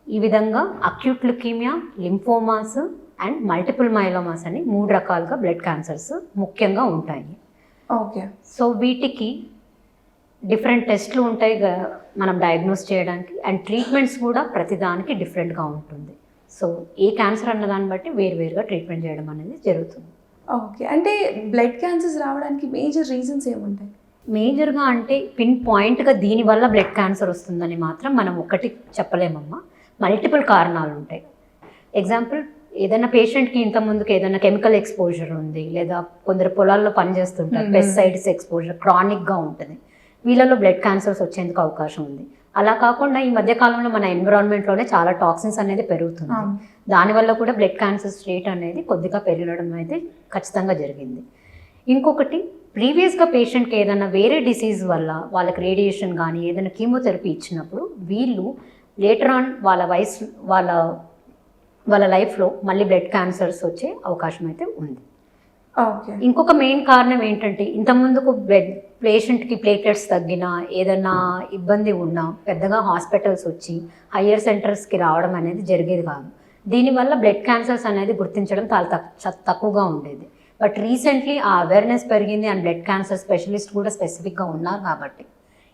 ఈ విధంగా acute leukaemia, lymphomas and multiple myelomas అని 3 రకాలుగా బ్లడ్ క్యాన్సర్స్ ముఖ్యంగా ఉంటాయి. ఓకే, సో వీటికి డిఫరెంట్ టెస్ట్లు ఉంటాయి మనం డయాగ్నోస్ చేయడానికి, అండ్ ట్రీట్మెంట్స్ కూడా ప్రతిదానికి డిఫరెంట్గా ఉంటుంది. సో ఏ క్యాన్సర్ అన్న దాన్ని బట్టి వేరువేరుగా ట్రీట్మెంట్ చేయడం అనేది జరుగుతుంది. ఓకే, అంటే బ్లడ్ క్యాన్సర్స్ రావడానికి మేజర్ రీజన్స్ ఏముంటాయి? మేజర్గా అంటే పిన్ పాయింట్గా దీనివల్ల బ్లడ్ క్యాన్సర్ వస్తుందని మాత్రం మనం ఒకటి చెప్పలేమమ్మా. మల్టిపుల్ కారణాలు ఉంటాయి. ఎగ్జాంపుల్, ఏదైనా పేషెంట్కి ఇంతకుముందుకు ఏదైనా కెమికల్ ఎక్స్పోజర్ ఉంది, లేదా కొందరు పొలాల్లో పనిచేస్తుంటారు, పెస్టిసైడ్స్ ఎక్స్పోజర్ క్రానిక్గా ఉంటుంది, వీళ్ళలో బ్లడ్ క్యాన్సర్స్ వచ్చేందుకు అవకాశం ఉంది. అలా కాకుండా ఈ మధ్యకాలంలో మన ఎన్విరాన్మెంట్లోనే చాలా టాక్సిన్స్ అనేది పెరుగుతుంది, దానివల్ల కూడా బ్లడ్ క్యాన్సర్స్ రేట్ అనేది కొద్దిగా పెరగడం అయితే ఖచ్చితంగా జరిగింది. ఇంకొకటి, ప్రీవియస్గా పేషెంట్కి ఏదైనా వేరే డిసీజ్ వల్ల వాళ్ళకి రేడియేషన్ కానీ ఏదైనా కీమోథెరపీ ఇచ్చినప్పుడు వీళ్ళు లేటర్ ఆన్ వాళ్ళ లైఫ్లో మళ్ళీ బ్లడ్ క్యాన్సర్స్ వచ్చే అవకాశం అయితే ఉంది. ఓకే, ఇంకొక మెయిన్ కారణం ఏంటంటే ఇంతకుముందుకు బ్లడ్ పేషెంట్కి ప్లేట్లెట్స్ తగ్గినా ఏదైనా ఇబ్బంది ఉన్నా పెద్దగా హాస్పిటల్స్ వచ్చి హయ్యర్ సెంటర్స్కి రావడం అనేది జరిగేది కాదు. దీనివల్ల బ్లడ్ క్యాన్సర్స్ అనేది గుర్తించడం చాలా తక్కువగా ఉండేది. బట్ రీసెంట్లీ ఆ అవేర్నెస్ పెరిగింది, అండ్ బ్లడ్ క్యాన్సర్ స్పెషలిస్ట్ కూడా స్పెసిఫిక్గా ఉన్నారు కాబట్టి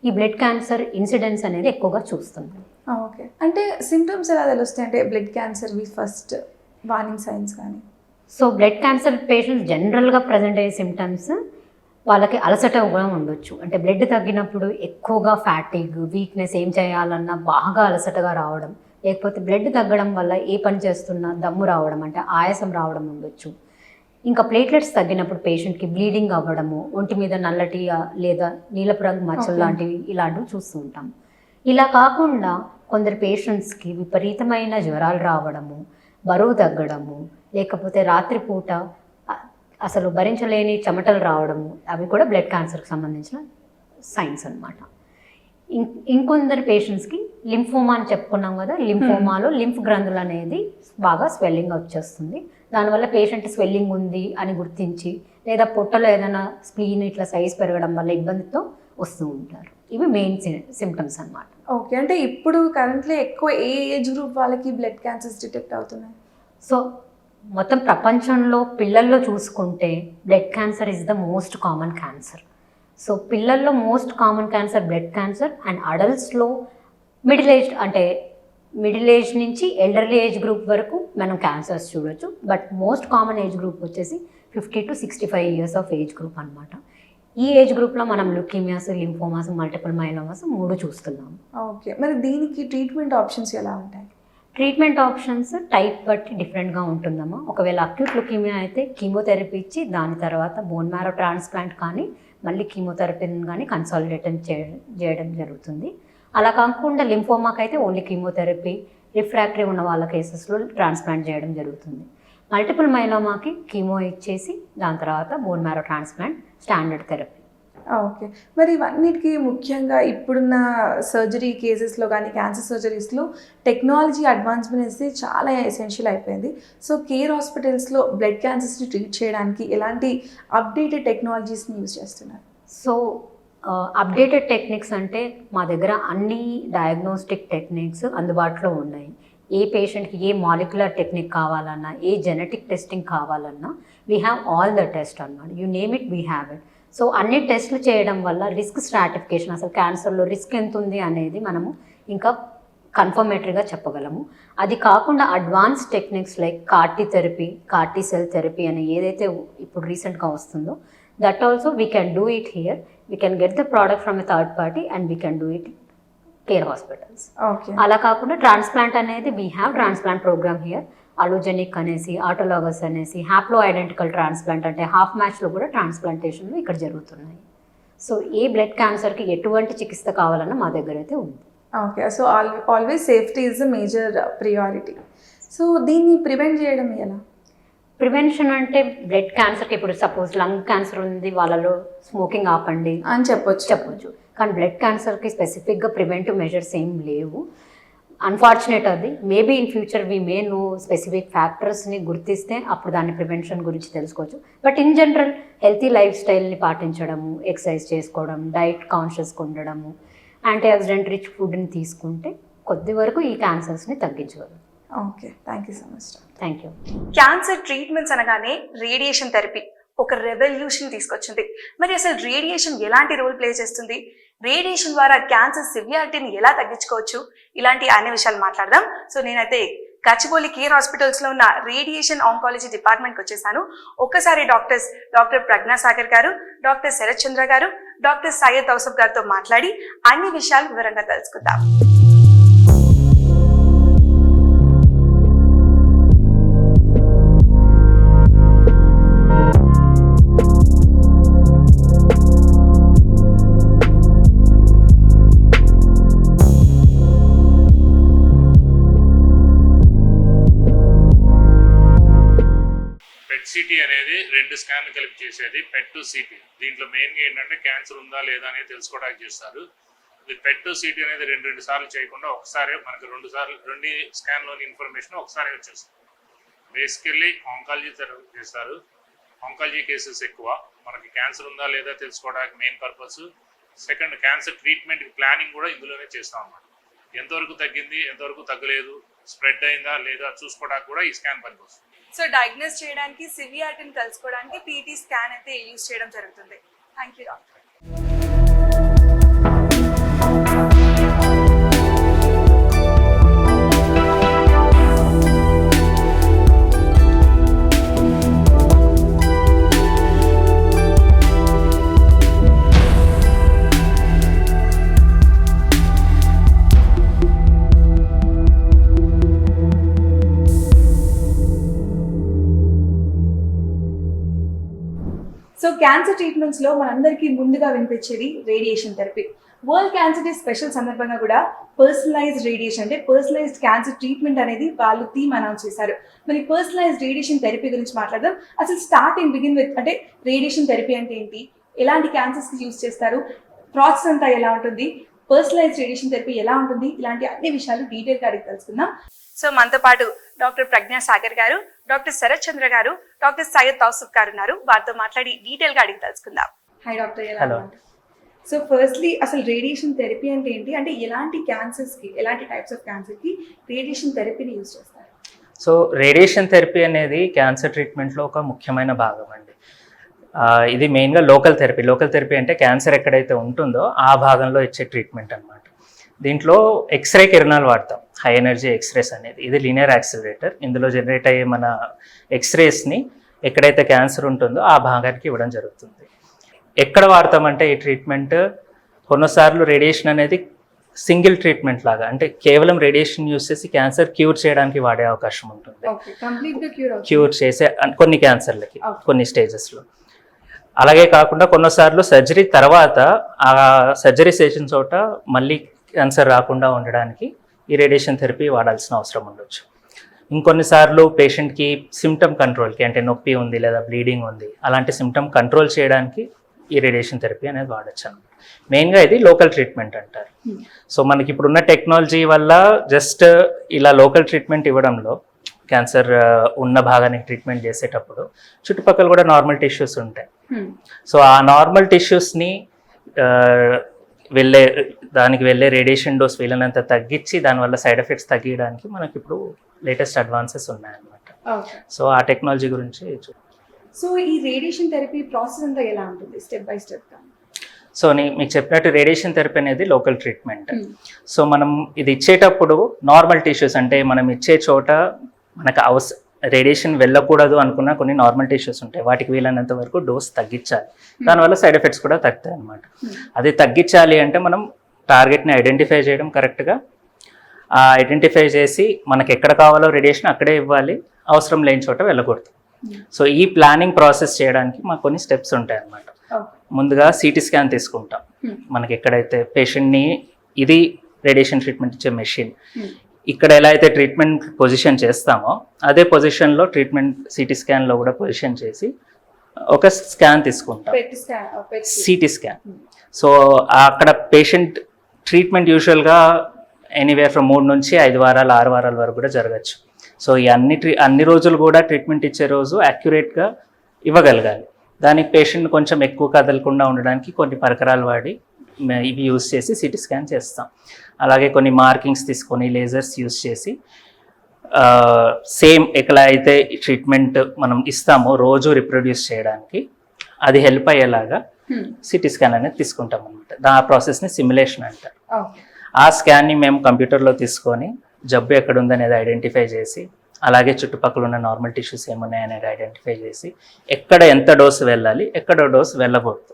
ఈ బ్లడ్ క్యాన్సర్ ఇన్సిడెన్స్ అనేది ఎక్కువగా చూస్తుంది. ఓకే, అంటే సిమ్టమ్స్ ఎలా తెలుస్తాయి? అంటే బ్లడ్ క్యాన్సర్వి ఫస్ట్ వార్నింగ్ సైన్స్ కానీ. సో బ్లడ్ క్యాన్సర్ పేషెంట్స్ జనరల్గా ప్రజెంట్ అయ్యే సిమ్టమ్స్ వాళ్ళకి అలసట కూడా ఉండొచ్చు. అంటే బ్లడ్ తగ్గినప్పుడు ఎక్కువగా ఫ్యాటిగ్, వీక్నెస్, ఏం చేయాలన్నా బాగా అలసటగా రావడం, లేకపోతే బ్లడ్ తగ్గడం వల్ల ఏ పని చేస్తున్నా దమ్ము రావడం, అంటే ఆయాసం రావడం ఉండొచ్చు. ఇంకా ప్లేట్లెట్స్ తగ్గినప్పుడు పేషెంట్కి బ్లీడింగ్ అవ్వడము, ఒంటి మీద నల్లటి లేదా నీలపు రంగు మచ్చలు లాంటివి ఇలాంటివి చూస్తూ ఉంటాం. ఇలా కాకుండా కొందరు పేషెంట్స్కి విపరీతమైన జ్వరాలు రావడము, బరువు తగ్గడము, లేకపోతే రాత్రిపూట అసలు భరించలేని చెమటలు రావడము, అవి కూడా బ్లడ్ క్యాన్సర్కి సంబంధించిన సైన్స్ అన్నమాట. ఇంకొందరు పేషెంట్స్కి లింఫోమా అని చెప్పుకున్నాం కదా, లింఫోమాలో లింఫ్ గ్రంథులు అనేది బాగా స్వెల్లింగ్ వచ్చేస్తుంది. దానివల్ల పేషెంట్ స్వెల్లింగ్ ఉంది అని గుర్తించి, లేదా పొట్టలో ఏదైనా స్ప్లీన్ ఇట్లా సైజ్ పెరగడం వల్ల ఇబ్బందితో వస్తూ ఉంటారు. ఇవి మెయిన్ సిమ్టమ్స్ అన్నమాట. ఓకే, అంటే ఇప్పుడు కరెంట్లీ ఎక్కువ ఏ ఏజ్ గ్రూప్ వాళ్ళకి బ్లడ్ క్యాన్సర్స్ డిటెక్ట్ అవుతున్నాయి? సో మొత్తం ప్రపంచంలో పిల్లల్లో చూసుకుంటే blood cancer is the most common cancer. So పిల్లల్లో most common cancer blood cancer, and అడల్ట్స్లో మిడిల్ ఏజ్ నుంచి ఎల్డర్లీ ఏజ్ గ్రూప్ వరకు మనం క్యాన్సర్స్ చూడొచ్చు. But most common age group వచ్చేసి 50 to 65 years of age group అనమాట. ఈ ఏజ్ గ్రూప్లో మనం లుకీమియాస్, లింఫోమాస్, మల్టిపుల్ మైలోమాస్ 3 చూస్తున్నాం. ఓకే, మరి దీనికి ట్రీట్మెంట్ ఆప్షన్స్ ఎలా ఉంటాయి? ట్రీట్మెంట్ ఆప్షన్స్ టైప్ బట్టి డిఫరెంట్గా ఉంటుందమ్మా. ఒకవేళ అక్యూట్ లుకీమియా అయితే కీమోథెరపీ ఇచ్చి దాని తర్వాత బోన్ మ్యారో ట్రాన్స్ప్లాంట్ కానీ మళ్ళీ కీమోథెరపీని కానీ కన్సాలిడేట్ చేయడం జరుగుతుంది. అలా కాకుండా లింఫోమాకి అయితే ఓన్లీ కీమోథెరపీ, రిఫ్రాక్టరీ ఉన్న వాళ్ళ కేసెస్లో ట్రాన్స్ప్లాంట్ చేయడం జరుగుతుంది. మల్టిపుల్ మైలోమాకి కీమో ఇచ్చేసి దాని తర్వాత bone marrow transplant standard therapy. Okay, మరి ఇవన్నిటికీ ముఖ్యంగా ఇప్పుడున్న సర్జరీ కేసెస్లో కానీ క్యాన్సర్ సర్జరీస్లో టెక్నాలజీ అడ్వాన్స్మెంట్ అనేది చాలా ఎసెన్షియల్ అయిపోయింది. సో కేర్ హాస్పిటల్స్లో బ్లడ్ క్యాన్సర్స్ని ట్రీట్ చేయడానికి ఎలాంటి అప్డేటెడ్ టెక్నాలజీస్ని యూజ్ చేస్తున్నారు? సో అప్డేటెడ్ టెక్నిక్స్ అంటే మా దగ్గర అన్ని డయాగ్నోస్టిక్ టెక్నిక్స్ అందుబాటులో ఉన్నాయి. ఏ పేషెంట్కి ఏ మాలిక్యులర్ టెక్నిక్ కావాలన్నా, ఏ జెనెటిక్ టెస్టింగ్ కావాలన్నా we have all the test అన్నమాట. You name it, we have it. So అన్ని టెస్టులు చేయడం వల్ల రిస్క్ స్ట్రాటిఫికేషన్, అసలు క్యాన్సర్లో రిస్క్ ఎంత ఉంది అనేది మనము ఇంకా కన్ఫర్మేటరీగా చెప్పగలము. అది కాకుండా advance techniques like CAR T therapy, CAR T cell therapy అని ఏదైతే ఇప్పుడు రీసెంట్గా వస్తుందో, that also we can do it here. We can get the product from a third party and we can do it Care Hospitals. అలా కాకుండా transplant అనేది we have transplant program here. Allogeneic అనేసి, autologous అనేసి, haplo identical transplant అంటే half మ్యాచ్లో కూడా ట్రాన్స్ప్లాంటేషన్లు ఇక్కడ జరుగుతున్నాయి. సో ఏ బ్లడ్ క్యాన్సర్కి ఎటువంటి చికిత్స కావాలన్నా మా దగ్గర అయితే ఉంది. Okay, so always safety is a major priority. So దీన్ని ప్రివెంట్ చేయడం ఎలా? ప్రివెన్షన్ అంటే బ్లడ్ క్యాన్సర్కి ఇప్పుడు సపోజ్ లంగ్ క్యాన్సర్ ఉంది, వాళ్ళలో స్మోకింగ్ ఆపండి అని చెప్పొచ్చు. కానీ బ్లడ్ క్యాన్సర్కి స్పెసిఫిక్గా ప్రివెంటివ్ మెజర్స్ ఏం లేవు. అన్ఫార్చునేట్ అది. Maybe in future we may know specific ఫ్యాక్టర్స్ని గుర్తిస్తే అప్పుడు దాని ప్రివెన్షన్ గురించి తెలుసుకోవచ్చు. But in general healthy life స్టైల్ని పాటించడము, ఎక్సర్సైజ్ చేసుకోవడం, డైట్ కాన్షియస్గా ఉండడము, యాంటీ ఆక్సిడెంట్ రిచ్ ఫుడ్ని తీసుకుంటే కొద్ది వరకు ఈ క్యాన్సర్స్ని తగ్గించగలరు. Okay, thank you so much. Thank you. Cancer treatments అనగానే రేడియేషన్ థెరపీ ఒక రెవల్యూషన్ తీసుకొచ్చింది. మరి అసలు రేడియేషన్ ఎలాంటి రోల్ ప్లే చేస్తుంది, రేడియేషన్ ద్వారా క్యాన్సర్ సివియారిటీని ఎలా తగ్గించుకోవచ్చు, ఇలాంటి అన్ని విషయాలు మాట్లాడదాం. సో నేనైతే గచ్చిబౌలి కేర్ హాస్పిటల్స్లో ఉన్న రేడియేషన్ ఆంకాలజీ డిపార్ట్మెంట్కి వచ్చేసాను. ఒక్కసారి డాక్టర్ ప్రజ్ఞా సాగర్ గారు, డాక్టర్ శరత్ చంద్ర గారు, డాక్టర్ సయ్యద్ తౌసఫ్ గారితో మాట్లాడి అన్ని విషయాలు వివరంగా తెలుసుకుందాం. సిటీ అనేది 2 స్కాన్లు కలిపి చేసేది పెట్ టు సిటీ. దీంట్లో మెయిన్గా ఏంటంటే క్యాన్సర్ ఉందా లేదా అనేది తెలుసుకోవడానికి చేస్తారు. ఇది పెట్ టు సిటీ అనేది 2 సార్లు చేయకుండా ఒకసారి మనకు 2 స్కాన్లోని ఇన్ఫర్మేషన్ ఒకసారి వచ్చేస్తుంది. బేసికల్లీ ఆంకాలజీ చేస్తారు. ఆంకాలజీ కేసెస్ ఎక్కువ. మనకి క్యాన్సర్ ఉందా లేదా తెలుసుకోవడానికి main purpose. Second, cancer treatment planning కూడా ఇందులోనే చేస్తాం అన్నమాట. ఎంతవరకు తగ్గింది, ఎంతవరకు తగ్గలేదు, స్ప్రెడ్ అయిందా లేదా చూసుకోవడానికి కూడా ఈ స్కాన్ పనికొస్తుంది. సో డయాగ్నోస్ చేయడానికి, సివియారిటీని తెలుసుకోవడానికి పీటీ స్కాన్ అయితే యూజ్ చేయడం జరుగుతుంది. Thank you doctor. So cancer ట్రీట్మెంట్స్లో మనందరికీ ముందుగా వినిపించేది radiation therapy. World cancer day special సందర్భంగా కూడా పర్సనలైజ్డ్ రేడియేషన్ అంటే పర్సనలైజ్డ్ క్యాన్సర్ ట్రీట్మెంట్ అనేది వాళ్ళు థీమ్ అనౌన్స్ చేశారు. మరి పర్సనలైజ్డ్ రేడియేషన్ థెరపీ గురించి మాట్లాడదాం. అసలు స్టార్టింగ్ బిగిన్ విత్ అంటే రేడియేషన్ థెరపీ అంటే ఏంటి, ఎలాంటి క్యాన్సర్స్కి యూజ్ చేస్తారు, ప్రాసెస్ అంతా ఎలా ఉంటుంది, పర్సనలైజ్డ్ రేడియేషన్ థెరపీ ఎలా ఉంటుంది, ఇలాంటి అన్ని విషయాలు డీటెయిల్గా అడిగి తెలుసుకుందాం. సో మనతో పాటు డాక్టర్ ప్రజ్ఞా సాగర్ గారు, డాక్టర్ శరత్ చంద్ర గారు, డాక్టర్ సయ్యద్ తౌసిఫ్ గారు ఉన్నారు. వారితో మాట్లాడి డీటెయిల్గా అడిగి తెలుసుకుందాం. Hi doctor. Hello. So firstly అసలు రేడియేషన్ థెరపీ అంటే ఏంటి, అంటే ఎలాంటి క్యాన్సర్స్కి, ఎలాంటి టైప్స్ ఆఫ్ క్యాన్సర్కి రేడియేషన్ థెరపీని యూజ్ చేస్తారు? సో రేడియేషన్ థెరపీ అనేది క్యాన్సర్ ట్రీట్మెంట్లో ఒక ముఖ్యమైన భాగం అండి. ఇది మెయిన్గా లోకల్ థెరపీ. లోకల్ థెరపీ అంటే క్యాన్సర్ ఎక్కడైతే ఉంటుందో ఆ భాగంలో ఇచ్చే ట్రీట్మెంట్ అనమాట. దీంట్లో ఎక్స్రే కిరణాలు వాడతాం, హై ఎనర్జీ ఎక్స్రేస్ అనేది. ఇది లీనియర్ యాక్సిలరేటర్. ఇందులో జనరేట్ అయ్యే మన ఎక్స్రేస్ని ఎక్కడైతే క్యాన్సర్ ఉంటుందో ఆ భాగానికి ఇవ్వడం జరుగుతుంది. ఎక్కడ వాడతామంటే ఈ ట్రీట్మెంట్ కొన్నిసార్లు రేడియేషన్ అనేది సింగిల్ ట్రీట్మెంట్ లాగా, అంటే కేవలం రేడియేషన్ యూస్ చేసి క్యాన్సర్ క్యూర్ చేయడానికి వాడే అవకాశం ఉంటుంది. క్యూర్ చేసే కొన్ని క్యాన్సర్లకి కొన్ని స్టేజెస్లో. అలాగే కాకుండా కొన్నిసార్లు సర్జరీ తర్వాత ఆ సర్జరీ చేసిన చోట మళ్ళీ క్యాన్సర్ రాకుండా ఉండడానికి ఈ రేడియేషన్ థెరపీ వాడాల్సిన అవసరం ఉండొచ్చు. ఇంకొన్నిసార్లు పేషెంట్కి సిమ్టమ్ కంట్రోల్కి, అంటే నొప్పి ఉంది లేదా బ్లీడింగ్ ఉంది, అలాంటి సిమ్టమ్ కంట్రోల్ చేయడానికి ఈ రేడియేషన్ థెరపీ అనేది వాడచ్చు అనమాట. మెయిన్గా ఇది లోకల్ ట్రీట్మెంట్ అంటారు. సో మనకి ఇప్పుడున్న టెక్నాలజీ వల్ల జస్ట్ ఇలా లోకల్ ట్రీట్మెంట్ ఇవ్వడంలో క్యాన్సర్ ఉన్న భాగానికి ట్రీట్మెంట్ చేసేటప్పుడు చుట్టుపక్కల కూడా నార్మల్ టిష్యూస్ ఉంటాయి. సో ఆ నార్మల్ టిష్యూస్ని దానికి వెళ్ళే రేడియేషన్ డోస్ వీలైనంత తగ్గించి దానివల్ల సైడ్ ఎఫెక్ట్స్ తగ్గించడానికి మనకి ఇప్పుడు లేటెస్ట్ అడ్వాన్సెస్ ఉన్నాయన్నమాట. సో ఆ టెక్నాలజీ గురించి. సో ఈ రేడియేషన్ థెరపీ ప్రాసెస్ అంతా ఎలా ఉంటుంది, స్టెప్ బై స్టెప్? సో మీకు చెప్పినట్టు రేడియేషన్ థెరపీ అనేది లోకల్ ట్రీట్మెంట్. సో మనం ఇది ఇచ్చేటప్పుడు నార్మల్ టిష్యూస్, అంటే మనం ఇచ్చే చోట మనకు రేడియేషన్ వెళ్ళకూడదు అనుకున్న కొన్ని నార్మల్ టిష్యూస్ ఉంటాయి, వాటికి వీలైనంత వరకు డోస్ తగ్గించాలి. దానివల్ల సైడ్ ఎఫెక్ట్స్ కూడా తగ్గుతాయి అన్నమాట. అది తగ్గించాలి అంటే మనం టార్గెట్ని ఐడెంటిఫై చేయడం కరెక్ట్గా, ఐడెంటిఫై చేసి మనకి ఎక్కడ కావాలో రేడియేషన్ అక్కడే ఇవ్వాలి, అవసరం లేని చోట వెళ్ళకూడదు. సో ఈ ప్లానింగ్ ప్రాసెస్ చేయడానికి మాకు కొన్ని స్టెప్స్ ఉంటాయి అన్నమాట. ముందుగా సిటీ స్కాన్ తీసుకుంటాం. మనకి ఎక్కడైతే పేషెంట్ని, ఇది రేడియేషన్ ట్రీట్మెంట్ ఇచ్చే మెషిన్, ఇక్కడ ఎలా అయితే ట్రీట్మెంట్ పొజిషన్ చేస్తామో అదే పొజిషన్లో ట్రీట్మెంట్ సిటీ స్కాన్లో కూడా పొజిషన్ చేసి ఒక స్కాన్ తీసుకుంటాం, సిటీ స్కాన్. సో అక్కడ పేషెంట్ ట్రీట్మెంట్ యూజువల్గా ఎనీవేర్ ఫ్రమ్ 3 నుంచి 5 వారాలు 6 వారాల వరకు కూడా జరగచ్చు. సో ఈ అన్ని రోజులు కూడా ట్రీట్మెంట్ ఇచ్చే రోజు యాక్యురేట్గా ఇవ్వగలగాలి. దానికి పేషెంట్ కొంచెం ఎక్కువ కదలకుండా ఉండడానికి కొన్ని పరికరాలు వాడి ఇవి యూజ్ చేసి సిటీ స్కాన్ చేస్తాం. అలాగే కొన్ని మార్కింగ్స్ తీసుకొని లేజర్స్ యూజ్ చేసి సేమ్ ఎక్కడ అయితే ట్రీట్మెంట్ మనం ఇస్తామో రోజు రిప్రొడ్యూస్ చేయడానికి అది హెల్ప్ అయ్యేలాగా సిటీ స్కాన్ అనేది తీసుకుంటాం అనమాట. ఆ ప్రాసెస్ని సిమ్యులేషన్ అంటారు. ఆ స్కాన్ని మేము కంప్యూటర్లో తీసుకొని జబ్బు ఎక్కడ ఉందనేది ఐడెంటిఫై చేసి, అలాగే చుట్టుపక్కల ఉన్న నార్మల్ టిష్యూస్ ఏమున్నాయి అనేది ఐడెంటిఫై చేసి, ఎక్కడ ఎంత డోసు వెళ్ళాలి, ఎక్కడ డోసు వెళ్ళకూడదు,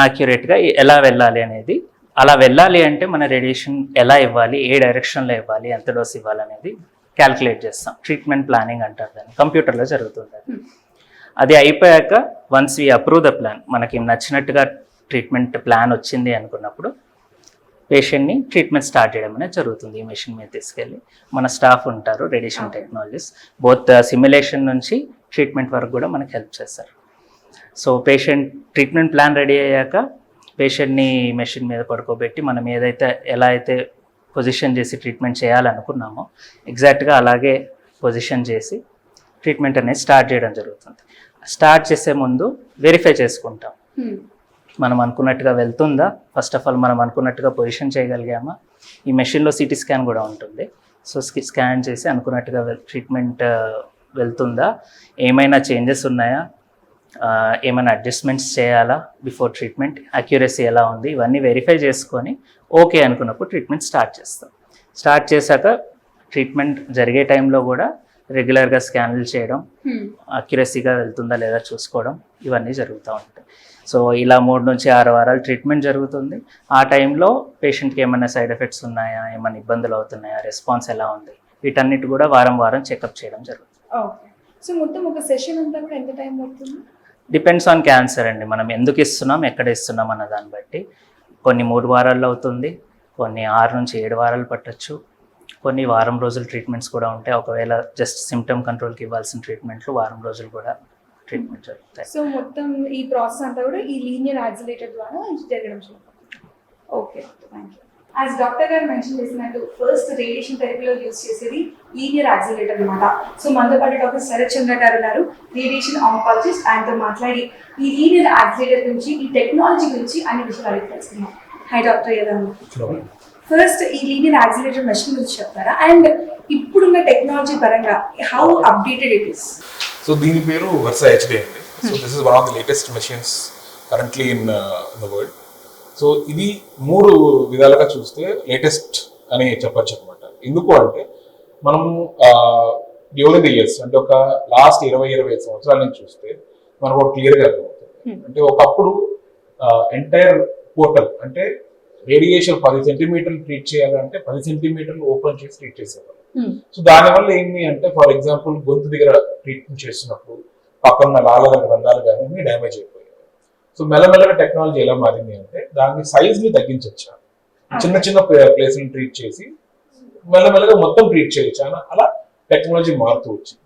యాక్యురేట్గా ఎలా వెళ్ళాలి అనేది. అలా వెళ్ళాలి అంటే మన రేడియేషన్ ఎలా ఇవ్వాలి, ఏ డైరెక్షన్లో ఇవ్వాలి, ఎంత డోస్ ఇవ్వాలి అనేది క్యాల్కులేట్ చేస్తాం. ట్రీట్మెంట్ ప్లానింగ్ అంటారు దాన్ని, కంప్యూటర్లో జరుగుతుంది. అది అయిపోయాక once we approve the plan, మనకి నచ్చినట్టుగా ట్రీట్మెంట్ ప్లాన్ వచ్చింది అనుకున్నప్పుడు పేషెంట్ని ట్రీట్మెంట్ స్టార్ట్ చేయడం అనేది జరుగుతుంది. ఈ మెషిన్ మీద తీసుకెళ్ళి మన స్టాఫ్ ఉంటారు, రేడియేషన్ టెక్నాలజిస్ట్, బోత్ సిమ్యులేషన్ నుంచి ట్రీట్మెంట్ వరకు కూడా మనకు హెల్ప్ చేస్తారు. So patient treatment plan ready అయ్యాక పేషెంట్ని మెషిన్ మీద పడుకోబెట్టి మనం ఏదైతే ఎలా అయితే పొజిషన్ చేసి ట్రీట్మెంట్ చేయాలనుకున్నామో ఎగ్జాక్ట్గా అలాగే పొజిషన్ చేసి ట్రీట్మెంట్ అనేది స్టార్ట్ చేయడం జరుగుతుంది. స్టార్ట్ చేసే ముందు వెరిఫై చేసుకుంటాం, మనం అనుకున్నట్టుగా వెళ్తుందా, ఫస్ట్ ఆఫ్ ఆల్ మనం అనుకున్నట్టుగా పొజిషన్ చేయగలిగామా. ఈ మెషిన్లో సిటీ స్కాన్ కూడా ఉంటుంది. సో స్కాన్ చేసి అనుకున్నట్టుగా ట్రీట్మెంట్ వెళ్తుందా, ఏమైనా చేంజెస్ ఉన్నాయా, ఏమైనా అడ్జస్ట్మెంట్స్ చేయాలా బిఫోర్ ట్రీట్మెంట్, అక్యురసీ ఎలా ఉంది, ఇవన్నీ వెరిఫై చేసుకొని ఓకే అనుకున్నప్పుడు ట్రీట్మెంట్ స్టార్ట్ చేస్తాం. స్టార్ట్ చేశాక ట్రీట్మెంట్ జరిగే టైంలో కూడా రెగ్యులర్గా స్కాన్లు చేయడం, అక్యురసీగా వెళ్తుందా లేదా చూసుకోవడం, ఇవన్నీ జరుగుతూ ఉంటాయి. సో ఇలా 3 నుంచి 6 వారాలు ట్రీట్మెంట్ జరుగుతుంది. ఆ టైంలో పేషెంట్కి ఏమైనా సైడ్ ఎఫెక్ట్స్ ఉన్నాయా, ఏమైనా ఇబ్బందులు అవుతున్నాయా, రెస్పాన్స్ ఎలా ఉంది, వీటన్నిటి కూడా వారం చెకప్ చేయడం జరుగుతుంది. సో మొత్తం ఒక సెషన్ అంతా కూడా ఎంత టైం పడుతుంది? డిపెండ్స్ ఆన్ క్యాన్సర్ అండి. మనం ఎందుకు ఇస్తున్నాం, ఎక్కడ ఇస్తున్నాం అన్న దాన్ని బట్టి కొన్ని 3 వారాల్లో అవుతుంది, కొన్ని 6 నుంచి 7 వారాలు పట్టచ్చు, కొన్ని వారం రోజులు ట్రీట్మెంట్స్ కూడా ఉంటాయి. ఒకవేళ జస్ట్ సిమ్టమ్ కంట్రోల్కి ఇవ్వాల్సిన ట్రీట్మెంట్లు వారం రోజులు కూడా ట్రీట్మెంట్ జరుగుతాయి. సో మొత్తం ఈ ప్రాసెస్ అంతా కూడా ఈ లీనియర్ యాక్సిలేటర్ ద్వారా జరగడం జరుగుతుంది. Okay, thank you. As doctor గారు మెన్షన్ చేసినట్టు ఫస్ట్ రేడియేషన్ థెరపీలో యూజ్ చేసేది లీనియర్ యాక్సిలేటర్ అనమాట. సో మనతో పాటు డాక్టర్ శరత్ చంద్ర గారు ఉన్నారు, రేడియేషన్ ఆంకాలజిస్ట్. ఆయనతో మాట్లాడి ఈ లీనియర్ యాక్సిలేటర్ గురించి, ఈ టెక్నాలజీ గురించి అన్ని విషయాలు అడిగి తెలుసుకున్నాం. హై డాక్టర్, ఎలా ఉన్నారు? ఫస్ట్ ఈ లీనియర్ యాక్సిలేటర్ మెషిన్ గురించి చెప్తారా, అండ్ ఇప్పుడున్న టెక్నాలజీ పరంగా how updated it is? So దీని పేరు వర్సా హెచ్డి అండి. So this is one of the latest machines currently in the world. So ఇది 3 విధాలుగా చూస్తే లేటెస్ట్ అని చెప్పచ్చు అనమాట. ఎందుకు అంటే మనము డ్యూరింగ్ ది ఇయర్స్, అంటే ఒక లాస్ట్ 20-25 సంవత్సరాల నుంచి చూస్తే మనకు ఒక క్లియర్గా అర్థమవుతుంది. అంటే ఒకప్పుడు ఎంటైర్ పోర్టల్, అంటే రేడియేషన్ 10 సెంటీమీటర్లు ట్రీట్ చేయాలంటే 10 సెంటీమీటర్లు ఓపెన్ చేసి ట్రీట్ చేసేవాళ్ళు. సో దానివల్ల ఏంటి అంటే, ఫర్ ఎగ్జాంపుల్ గొంతు దగ్గర ట్రీట్మెంట్ చేస్తున్నప్పుడు పక్కన లాల రంధ్రాలు కానీ డ్యామేజ్ అయిపోయాయి. సో మెల్లమెల్లగా టెక్నాలజీ ఎలా మారింది అంటే దాని సైజ్ని తగ్గించవచ్చు, చిన్న చిన్న ప్లేస్ని ట్రీట్ చేసి మెల్లమెల్లగా మొత్తం ట్రీట్ చేయొచ్చు, అలా టెక్నాలజీ మారుతూ వచ్చింది.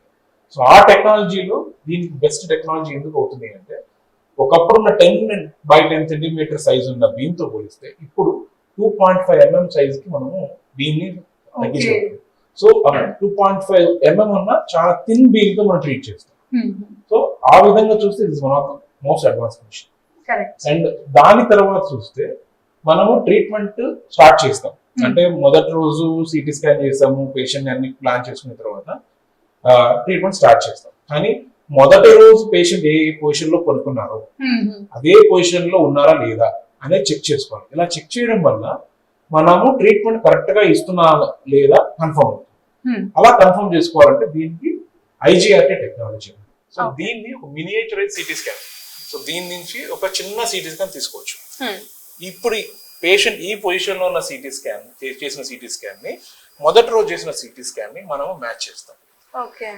సో ఆ టెక్నాలజీలో దీనికి బెస్ట్ టెక్నాలజీ ఎందుకు అవుతుంది అంటే, ఒకప్పుడున్న 10x10 సెంటీమీటర్ సైజ్ ఉన్న బీమ్తో పోలిస్తే ఇప్పుడు 2.5 mm సైజ్కి మనము బీమ్ని తగ్గించవచ్చు. సో 2.5 mm ఉన్న చాలా థిన్ బీమ్తో మనం ట్రీట్ చేస్తాం. సో ఆ విధంగా చూస్తే it is one of the most advance machine. And దాని తర్వాత చూస్తే మనము ట్రీట్మెంట్ స్టార్ట్ చేస్తాం. అంటే మొదటి రోజు సిటీ స్కాన్ చేస్తాము, పేషెంట్ అన్ని ప్లాన్ చేసుకున్న తర్వాత ట్రీట్మెంట్ స్టార్ట్ చేస్తాం. కానీ మొదటి రోజు పేషెంట్ ఏ పొజిషన్ లో పడుకున్నారో అదే పొజిషన్ లో ఉన్నారా లేదా అనేది చెక్ చేసుకోవాలి. ఇలా చెక్ చేయడం వల్ల మనము ట్రీట్మెంట్ కరెక్ట్ గా ఇస్తున్నా లేదా కన్ఫర్మ్ అవుతుంది. అలా కన్ఫర్మ్ చేసుకోవాలంటే దీనికి ఐజీఆర్టీ టెక్నాలజీ. సో దీన్ని ఒక మినియేచరైజ్ సిటీ స్కాన్. సో దీని నుంచి ఒక చిన్న సిటీ స్కాన్ తీసుకోవచ్చు. ఇప్పుడు పేషెంట్ ఈ పొజిషన్ లో ఉన్న సిటీ స్కాన్ చేసిన సిటీ స్కాన్ ని మొదటి రోజు చేసిన సిటీ స్కాన్ ని మనము మ్యాచ్ చేస్తాం.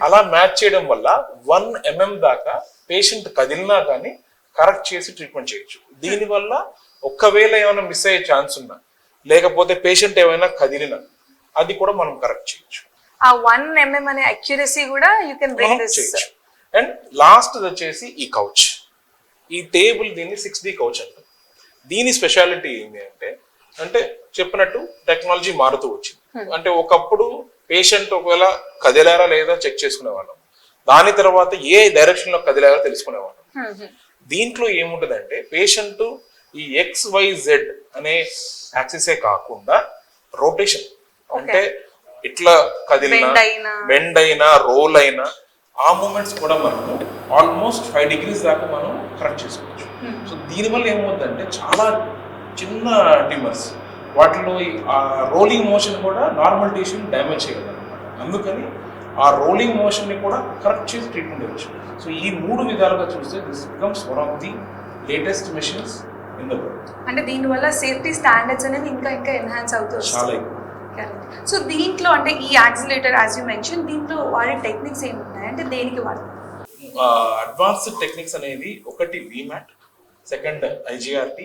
అలా మ్యాచ్ చేయడం వల్ల 1 mm దాకా పేషెంట్ కదిలినా కానీ కరెక్ట్ చేసి ట్రీట్మెంట్ చేయొచ్చు. దీనివల్ల ఒక్కవేళ ఏమైనా మిస్ అయ్యే ఛాన్స్ ఉన్నా, లేకపోతే పేషెంట్ ఏమైనా కదిలినా అది కూడా మనం కరెక్ట్ చేయొచ్చు. ఆ 1 mm అనే అక్యురసీ కూడా you can bring this. And last వచ్చేసి ఈ కౌచ్, ఈ టేబుల్, దీన్ని 6D కౌచ్ అంటారు. దీని స్పెషాలిటీ ఏంటి అంటే చెప్పినట్టు టెక్నాలజీ మారుతూ వచ్చింది. అంటే ఒకప్పుడు పేషెంట్ ఒకవేళ కదిలారా లేదా చెక్ చేసుకునేవాళ్ళం, దాని తర్వాత ఏ డైరెక్షన్ లో కదిలారో తెలుసుకునేవాళ్ళం. దీంట్లో ఏముంటదంటే పేషెంట్ ఈ XYZ అనే యాక్సిసే కాకుండా రొటేషన్, అంటే ఇట్లా కదిలినా, బెండ్ అయినా, రోల్ అయినా ఆ మూమెంట్స్ కూడా మనము ఆల్మోస్ట్ 5 degrees దాకా మనం కరెక్ట్ చేసుకోవచ్చు. సో దీనివల్ల ఏమవుతుందంటే చాలా చిన్న ట్యూమర్స్ వాటిలో ఆ రోలింగ్ మోషన్ కూడా నార్మల్ టిష్యూని డ్యామేజ్ చేయగలరు అనమాట. అందుకని ఆ రోలింగ్ మోషన్ని కూడా కరెక్ట్ చేసి ట్రీట్మెంట్ ఇవ్వచ్చు. సో ఈ 3 విధాలుగా చూస్తే this becomes one of the latest machines in the world. అంటే దీనివల్ల సేఫ్టీ స్టాండర్డ్స్ అనేవి ఇంకా ఎన్హాన్స్ అవుతుంది. చాలా ఎక్కువ. సో దీంట్లో అంటే ఈ యాక్సిలేటర్ యాజ్ యూ మెన్షన్, దీంట్లో వాడే టెక్నిక్స్ ఏమి ఉంటాయి, అంటే దేనికి వాడతారు? అడ్వాన్స్డ్ టెక్నిక్స్ అనేది ఒకటి VMAT, సెకండ్ IGRT,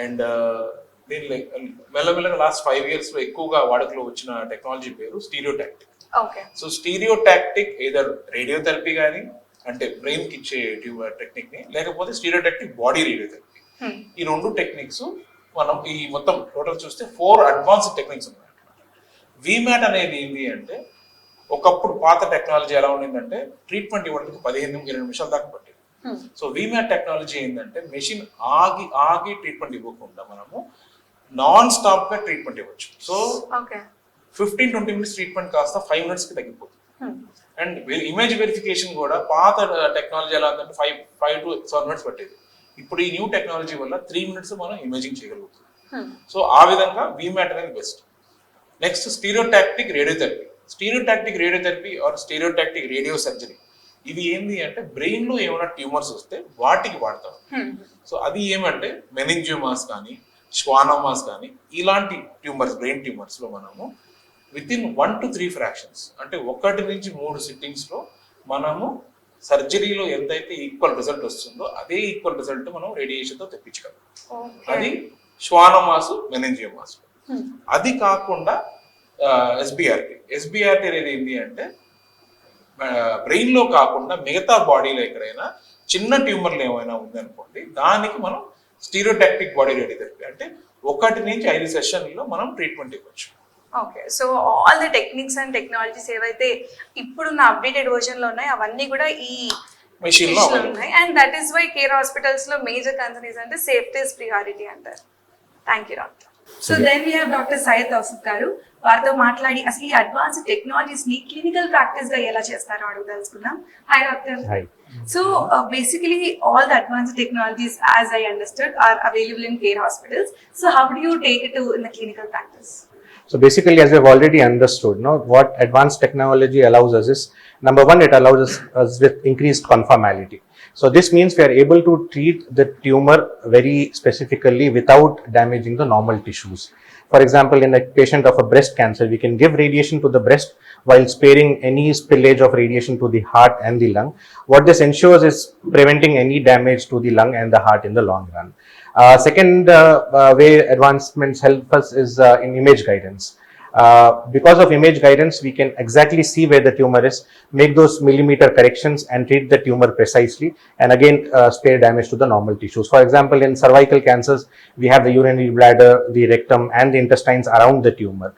అండ్ దీని మెల్లమెల్లగా లాస్ట్ 5 years లో ఎక్కువగా వాడుకలో వచ్చిన టెక్నాలజీ పేరు stereotactic. So stereotactic either radiotherapy కానీ, అంటే బ్రెయిన్ కి ఇచ్చే టెక్నిక్ ని, లేకపోతే స్టీరియోటాక్టిక్ బాడీ రేడియోథెరపీ. ఈ 2 టెక్నిక్స్ మనం ఈ మొత్తం టోటల్ చూస్తే 4 అడ్వాన్స్డ్ టెక్నిక్స్ ఉన్నాయి. VMAT అనేది ఏంటి అంటే, ఒకప్పుడు పాత టెక్నాలజీ ఎలా ఉండిందంటే ట్రీట్మెంట్ ఇవ్వడానికి 15-20 నిమిషాల దాకా పట్టేది. సో VMAT టెక్నాలజీ ఏంటంటే మెషిన్ ఆగి ట్రీట్మెంట్ ఇవ్వకుండా మనము నాన్ స్టాప్ గా ట్రీట్మెంట్ ఇవ్వచ్చు. సో 15-20 minutes ట్రీట్మెంట్ కాస్త 5 minutes కి తగ్గిపోతుంది. అండ్ ఇమేజ్ వెరిఫికేషన్ కూడా పాత టెక్నాలజీ ఎలా ఉందంటే 5 to 7 minutes పట్టేది. ఇప్పుడు ఈ న్యూ టెక్నాలజీ వల్ల 3 minutes మనం ఇమేజింగ్ చేయగలుగుతాం. సో ఆ విధంగా VMAT అనేది best. Next stereotactic radiotherapy. Stereotactic radiotherapy or stereotactic radiosurgery, ఇవి ఏంటి అంటే బ్రెయిన్ లో ఏమైనా ట్యూమర్స్ వస్తే వాటికి వాడతాం. సో అది ఏమంటే మెనింజియోమాస్ కానీ, శ్వానోమాస్ కానీ, ఇలాంటి ట్యూమర్స్, బ్రెయిన్ ట్యూమర్స్ లో మనము విత్ ఇన్ 1 to 3 fractions, అంటే 1 నుంచి 3 sittings లో మనము సర్జరీలో ఎంతైతే ఈక్వల్ రిజల్ట్ వస్తుందో అదే ఈక్వల్ రిజల్ట్ మనం రేడియేషన్తో తెప్పించగలం. అది శ్వానోమాస్, మెనింజియోమాస్. అది కాకుండా ఎస్బిఆర్టీ అనేది ఏంటి అంటే బ్రెయిన్లో కాకుండా మిగతా బాడీలో ఎక్కడైనా చిన్న ట్యూమర్లు ఏమైనా ఉందనుకోండి, దానికి మనం స్టీరియోటాక్టిక్ బాడీ రేడియోథెరపీ అంటే 1 నుంచి 5 సెషన్లో మనం ట్రీట్మెంట్ ఇవ్వచ్చు. Okay, so all the techniques and technologies ఏవైతే ఇప్పుడున్న అప్డేటెడ్ వర్జన్లో ఉన్నాయో అవన్నీ కూడా ఈ మెషిన్లో ఉన్నాయి. And that is why Care హాస్పిటల్స్లో మేజర్ కన్సర్న్ ఇస్ అంటే సేఫ్టీ ఇస్ ప్రియారిటీ అంటారు. Thank you doctor. So then we have doctor Syed Tausif garu. వారితో మాట్లాడి అసలు ఈ అడ్వాన్స్డ్ టెక్నాలజీస్ ని క్లినికల్ ప్రాక్టీస్ గా ఎలా చేస్తారో అడుగు తెలుసుకుందాం. Hi doctor. So basically all the advanced technologies, as I understood, are available in care hospitals. So how do you take it to in the clinical practice? So basically, as we've already understood, what advanced technology allows us is, number one, it allows us with increased conformality. So this means we are able to treat the tumor very specifically without damaging the normal tissues. For example, in a patient of a breast cancer, we can give radiation to the breast while sparing any spillage of radiation to the heart and the lung. What this ensures is preventing any damage to the lung and the heart in the long run. Second way advancements help us is in image guidance. Because of image guidance, we can exactly see where the tumor is, make those millimeter corrections and treat the tumor precisely, and again spare damage to the normal tissues. For example, in cervical cancers, we have the urinary bladder, the rectum and the intestines around the tumor.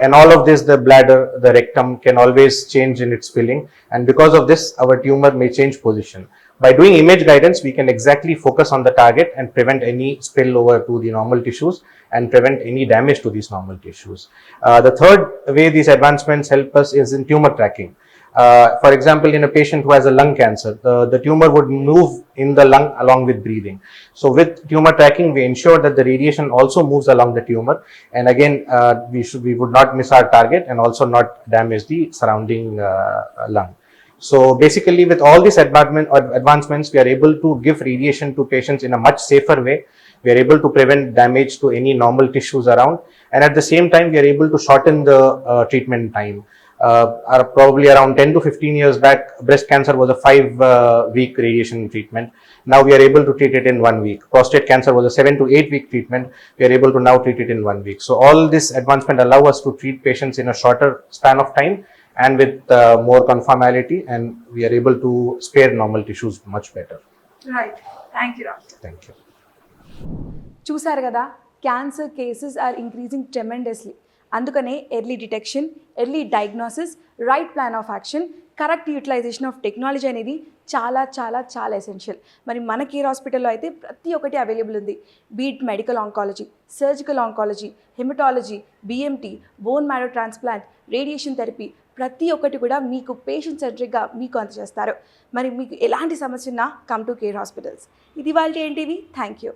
And all of this, the bladder, the rectum can always change in its filling, and because of this, our tumor may change position. By doing image guidance, we can exactly focus on the target and prevent any spillover to the normal tissues and prevent any damage to these normal tissues. The third way these advancements help us is in tumor tracking. For example, in a patient who has a lung cancer, the tumor would move in the lung along with breathing. So with tumor tracking, we ensure that the radiation also moves along the tumor, and again we would not miss our target and also not damage the surrounding lung. So basically, with all these advancements, we are able to give radiation to patients in a much safer way. We are able to prevent damage to any normal tissues around, and at the same time, we are able to shorten the treatment time. Probably around 10 to 15 years back, breast cancer was a 5-week radiation treatment. Now we are able to treat it in 1 week. Prostate cancer was a 7 to 8 week treatment. We are able to now treat it in 1 week. So all this advancement allow us to treat patients in a shorter span of time and with more conformality, and we are able to spare normal tissues much better. Right. Thank you, doctor. Thank you. చూసారు కదా, cancer cases are increasing ట్రెమెండస్లీ. అందుకనే early detection, early diagnosis, right plan of action, correct utilisation of technology అనేది చాలా చాలా చాలా essential. మరి మన కేర్ హాస్పిటల్లో అయితే ప్రతి ఒక్కటి అవైలబుల్ ఉంది. Beat medical oncology, surgical oncology, haematology, BMT, bone marrow transplant, radiation therapy, ప్రతి ఒక్కటి కూడా మీకు పేషెంట్ సెంట్రిక్గా మీకు అందజేస్తారు. మరి మీకు ఎలాంటి సమస్య ఉన్నా కమ్ టు కేర్ హాస్పిటల్స్. ఇది వాళ్ళ ఏంటివి. Thank you.